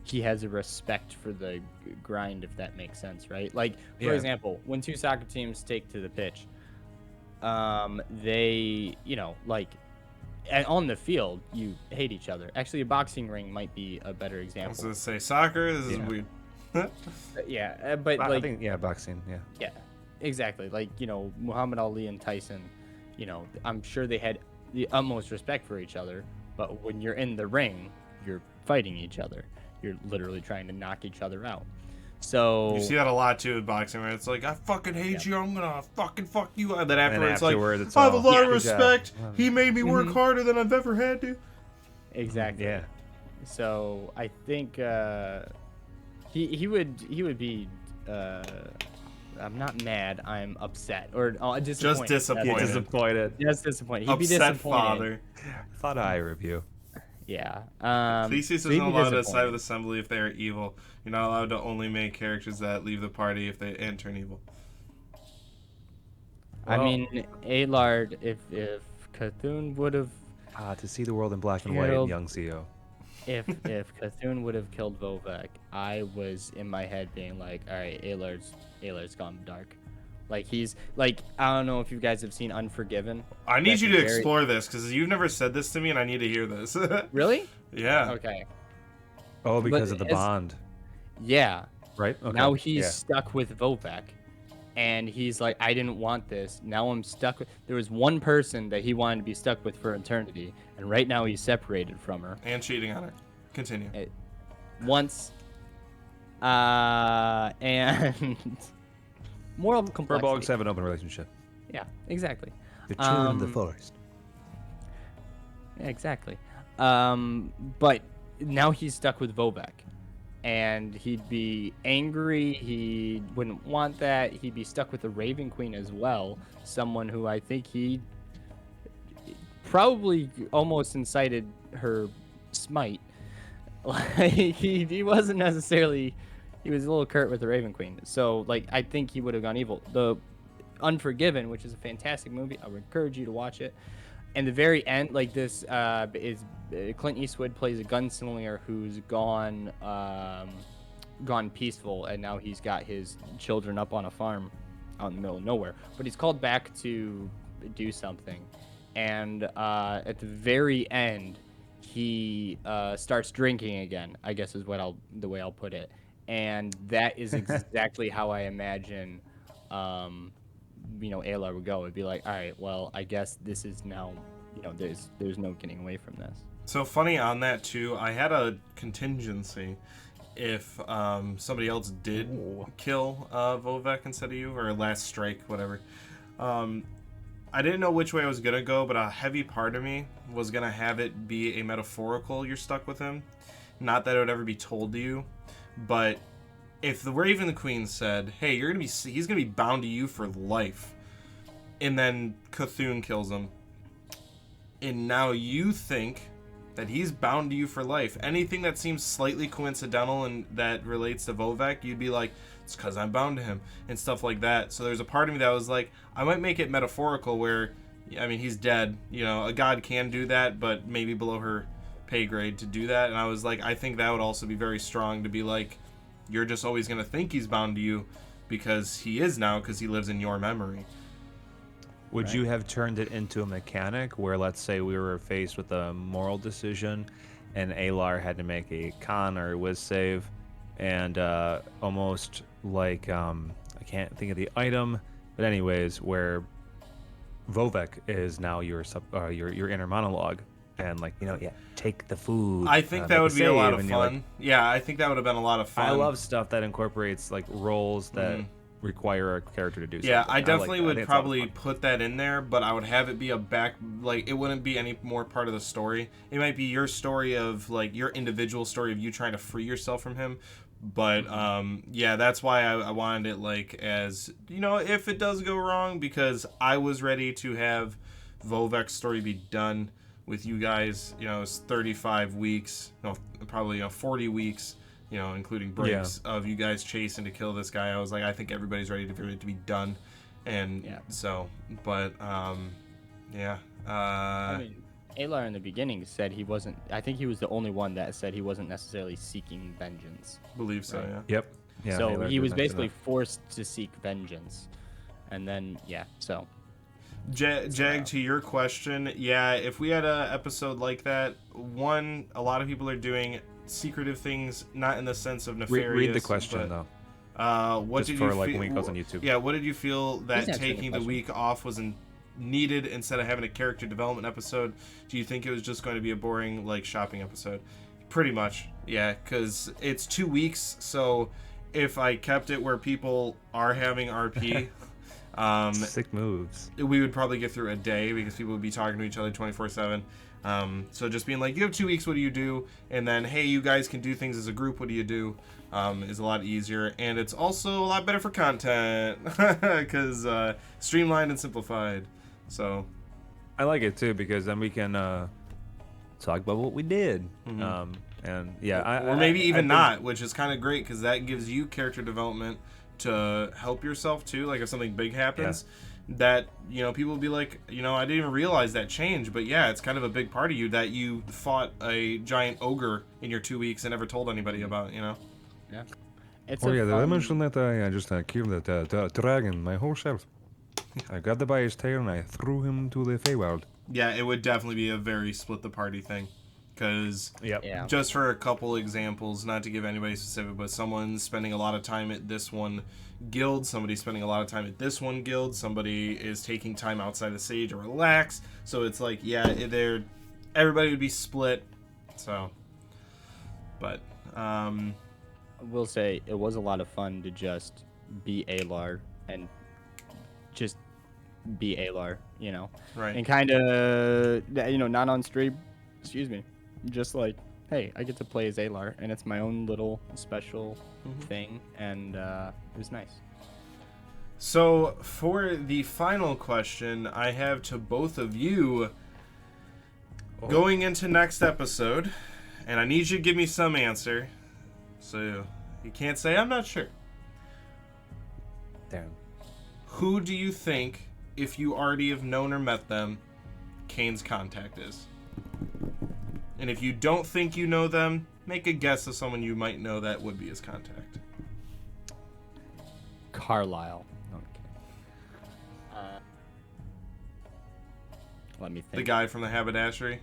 he has a respect for the grind, if that makes sense, right? Like for example, when two soccer teams take to the pitch, they and on the field you hate each other. Actually, a boxing ring might be a better I was example. gonna say soccer. This is weird. Yeah, but I like think boxing. yeah, exactly. Like Muhammad Ali and Tyson, I'm sure they had the utmost respect for each other, but when you're in the ring, you're fighting each other. You're literally trying to knock each other out. So You see that a lot too in boxing, where it's like, I fucking hate you, I'm gonna fucking fuck you, and then afterwards, afterwards, it's I have a all, lot of good job. respect. He made me work harder than I've ever had to. exactly. Yeah. So I think he would be. I'm not mad. I'm upset or disappointed. disappointed. That's it. Disappointed. Just disappointed. He'd be Upset disappointed. father. Thought eye review. Yeah. Theseus so he'd isn't be allowed to side disappointed. with Assembly if they are evil. You're not allowed to only make characters that leave the party if they and turn evil. I Well- mean, Alard, if Cthulhu would have To see the world in black and white, Killed- young CEO. if Cthulhu would have killed Vovek, I was in my head being like, all right, Alard's gone dark. Like he's like, I don't know if you guys have seen Unforgiven. I need That's you a to very- explore this because you've never said this to me, and I need to hear this. Really? Yeah. Okay. Oh, because of the as- bond, Yeah. right? Okay. Now he's Yeah. stuck with Vovek. And he's like, I didn't want this. Now I'm stuck with. There was one person that he wanted to be stuck with for eternity, and right now he's separated from her. And cheating on her. Continue. Once. And moral complexity. Furbolgs have an open relationship. Yeah, exactly. The children of the Um, forest. Yeah, exactly. But now he's stuck with Vovek. And he'd be angry. He wouldn't want that. He'd be stuck with the Raven Queen as well. Someone who I think he probably almost incited her smite. Like he wasn't necessarily. He was a little curt with the Raven Queen. So like I think he would have gone evil. The Unforgiven, which is a fantastic movie, I would encourage you to watch it. And the very end, like this, is Clint Eastwood plays a gunslinger who's gone peaceful, and now he's got his children up on a farm out in the middle of nowhere. But he's called back to do something, and at the very end, he starts drinking again. I guess is the way I'll put it, and that is exactly how I imagine. Alar would go. It'd be like, all right, well, I guess this is now, there's no getting away from this. So funny on that too. I had a contingency if somebody else did kill Vovek instead of you, or last strike, whatever. I didn't know which way I was gonna go, but a heavy part of me was gonna have it be a metaphorical. You're stuck with him, not that it would ever be told to you, but if the Raven Queen said, "Hey, he's gonna be bound to you for life," and then Cthulhu kills him, and now you think that he's bound to you for life. Anything that seems slightly coincidental and that relates to Vovek, you'd be like, it's because I'm bound to him, and stuff like that. So there's a part of me that was like, I might make it metaphorical where, I mean, he's dead. A god can do that, but maybe below her pay grade to do that. And I was like, I think that would also be very strong to be like, you're just always going to think he's bound to you because he is now, because he lives in your memory. Would you have turned it into a mechanic where, let's say, we were faced with a moral decision, and Alar had to make a con or a whiz save, and almost like I can't think of the item, but anyways, where Vovek is now your inner monologue, and take the food. I think that make would be a save, lot of and you're like, fun. Yeah, I think that would have been a lot of fun. I love stuff that incorporates like roles that require a character to do something. Yeah, I like definitely that. I would think it's a lot of probably fun. put that in there, but I would have it be it wouldn't be any more part of the story. It might be your story of like your individual story of you trying to free yourself from him. But yeah, that's why I wanted it like as, if it does go wrong, because I was ready to have Vovek's story be done with you guys. It's 35 weeks, no, probably 40 weeks. Including breaks of you guys chasing to kill this guy. I was like, I think everybody's ready for it to be done, and so, but yeah. I mean, Alar in the beginning said he wasn't. I think he was the only one that said he wasn't necessarily seeking vengeance. Believe so, Right. yeah. Yep. Yeah, so Alar he did was mention basically that. forced to seek vengeance, and then so. Jag, to your question, yeah, if we had a episode like that, a lot of people are doing secretive things, not in the sense of nefarious. Read the question but, though. what Just did for you like feel, when it goes on YouTube. Yeah, what did you feel that Please answer the taking the question. week off was needed instead of having a character development episode? Do you think it was just going to be a boring like shopping episode? Pretty much, yeah, because it's 2 weeks. So if I kept it where people are having RP. Sick moves. We would probably get through a day because people would be talking to each other 24/7. So just being like, you have 2 weeks, what do you do? And then, hey, you guys can do things as a group, what do you do? Is a lot easier. And it's also a lot better for content because streamlined and simplified. So I like it too because then we can talk about what we did. And yeah, or maybe even think- not, which is kind of great because that gives you character development to help yourself too. Like if something big happens, that people will be like, I didn't even realize that change, but yeah, it's kind of a big part of you that you fought a giant ogre in your 2 weeks and never told anybody about. Yeah. It's Oh a yeah, did I fun- mention that I just killed the dragon my whole self? I grabbed him by his tail and I threw him to the Feywild. Yeah, it would definitely be a very split the party thing. Because Yep. Yeah. just for a couple examples, not to give anybody specific, but someone's spending a lot of time at this one guild, somebody's spending a lot of time at this one guild, somebody is taking time outside of Sage or relax. So it's like, yeah, everybody would be split. So, but I will say it was a lot of fun to just be Alar and just be Alar, right. and kind of, not on stream, excuse me, just like, hey, I get to play as Alar, and it's my own little special thing, and it was nice. So for the final question I have to both of you going into next episode, and I need you to give me some answer. So you can't say I'm not sure. Damn. Who do you think, if you already have known or met them, Kane's contact is? And if you don't think you know them, make a guess of someone you might know that would be his contact. Carlisle. No, I'm kidding. Let me think. The guy from the haberdashery.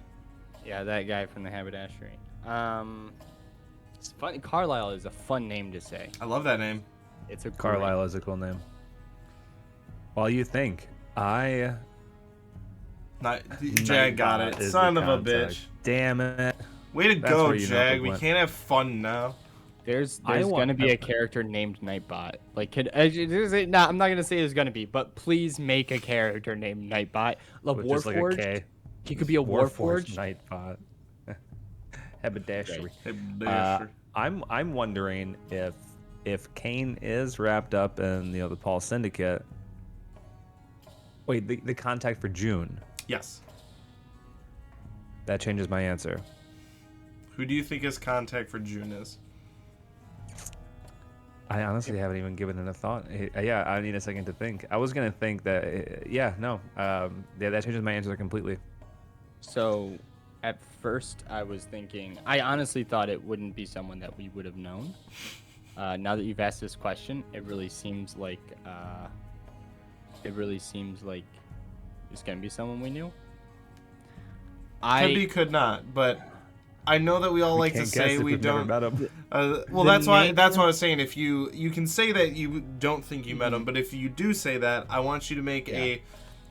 Yeah, that guy from the haberdashery. It's funny. Carlisle is a fun name to say. I love that name. It's a great- Carlisle is a cool name. While you think, I Not Jag got it. is Son the of a contact. bitch. Damn it. Way to That's go, where you know Jag. it We went. can't have fun now. There's I want- gonna be a character named Nightbot. Like, I'm not gonna say there's gonna be, but please make a character named Nightbot. Love With just like a Warforged. K. He could be a Warforged. Nightbot. Haberdashery. Haberdashery. I'm wondering if Kane is wrapped up in the Paul Syndicate. Wait, the contact for June. Yes. That changes my answer. Who do you think his contact for June is? I honestly haven't even given it a thought. Yeah, I need a second to think. I was gonna think that. Yeah, that changes my answer completely. So, at first, I was thinking. I honestly thought it wouldn't be someone that we would have known. Now that you've asked this question, it really seems like it's gonna be someone we knew. Could be, could not, but I know that we all like to Can't say guess if we we've never don't. met him. Well, The that's why name- I was saying. If you can say that you don't think you met him, but if you do say that, I want you to make a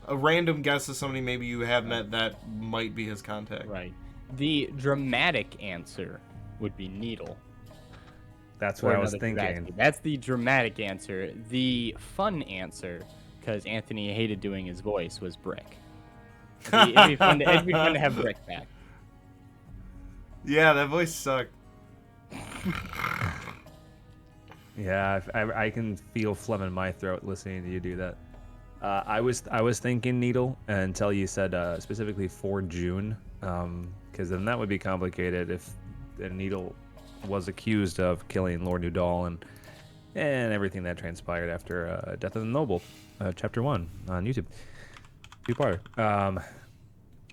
random guess of somebody maybe you have met that might be his contact. Right. The dramatic answer would be Needle. That's Or what I was another thinking. dramatic- That's the dramatic answer. The fun answer, because Anthony hated doing his voice, was Brick. It'd be fun to have Brick back. Yeah, that voice sucked. Yeah, I can feel phlegm in my throat listening to you do that. I was thinking Needle until you said specifically for June, because then that would be complicated if the Needle was accused of killing Lord Udal and everything that transpired after Death of the Noble, Chapter 1 on YouTube. Two-parter.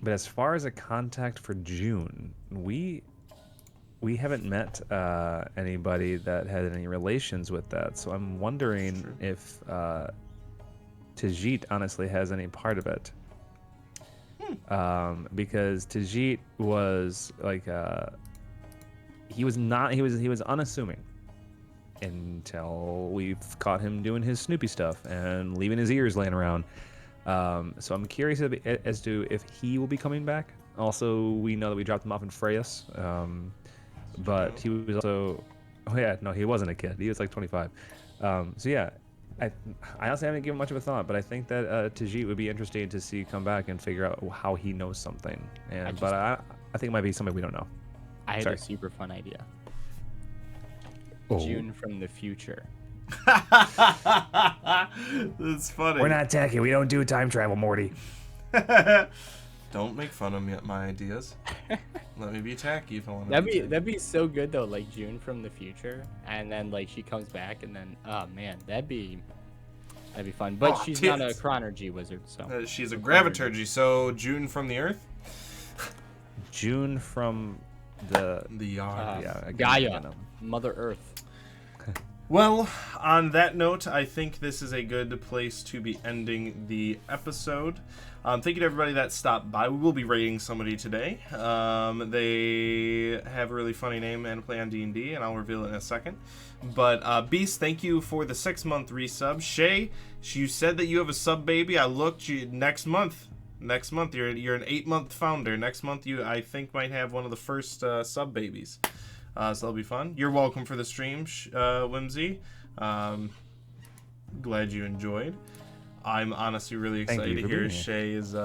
But as far as a contact for June, we haven't met anybody that had any relations with that, so I'm wondering if Tajit honestly has any part of it. Because Tajit was like he was unassuming until we caught him doing his Snoopy stuff and leaving his ears laying around. So I'm curious as to if he will be coming back. Also, we know that we dropped him off in Freyas, but he was also... Oh yeah, no, he wasn't a kid. He was like 25. So yeah, I honestly haven't given much of a thought, but I think that Tajit would be interesting to see come back and figure out how he knows something. But I think it might be something we don't know. I had Sorry. a super fun idea. Oh. June from the future. That's funny. We're not techie. We don't do time travel, Morty. Don't make fun of my ideas. Let me be tacky if I want to. That'd be so good though, like June from the future, and then like she comes back, and then oh man, that'd be fun. But Oh, she's not a tits. chronergy wizard, so She's a graviturgy, so June from the Earth. June from the The yard. yeah, I Gaia, get 'em. Mother Earth. Well, on that note, I think this is a good place to be ending the episode. Thank you to everybody that stopped by. We will be rating somebody today. They have a really funny name and play on D&D, and I'll reveal it in a second. But Beast, thank you for the 6-month resub. Shay, you said that you have a sub baby. I looked. Next month, you're an 8-month founder. Next month, you I think might have one of the first sub babies. So that'll be fun. You're welcome for the stream, Whimsy. Glad you enjoyed. I'm honestly really Thank excited you to for hear being here. Shay's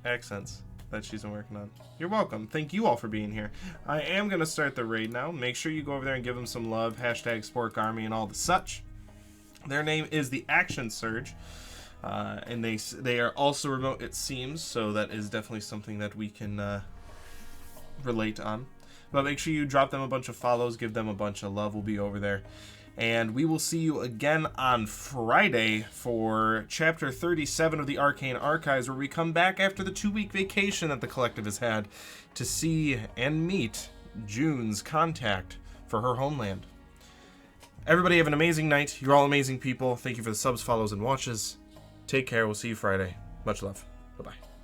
accents that she's been working on. You're welcome. Thank you all for being here. I am going to start the raid now. Make sure you go over there and give them some love. Hashtag Spork Army and all the such. Their name is the Action Surge. And they are also remote, it seems, so that is definitely something that we can relate on. But make sure you drop them a bunch of follows, give them a bunch of love. We'll be over there. And we will see you again on Friday for Chapter 37 of the Arcane Archives, where we come back after the 2-week vacation that the collective has had to see and meet June's contact for her homeland. Everybody have an amazing night. You're all amazing people. Thank you for the subs, follows, and watches. Take care. We'll see you Friday. Much love. Bye-bye.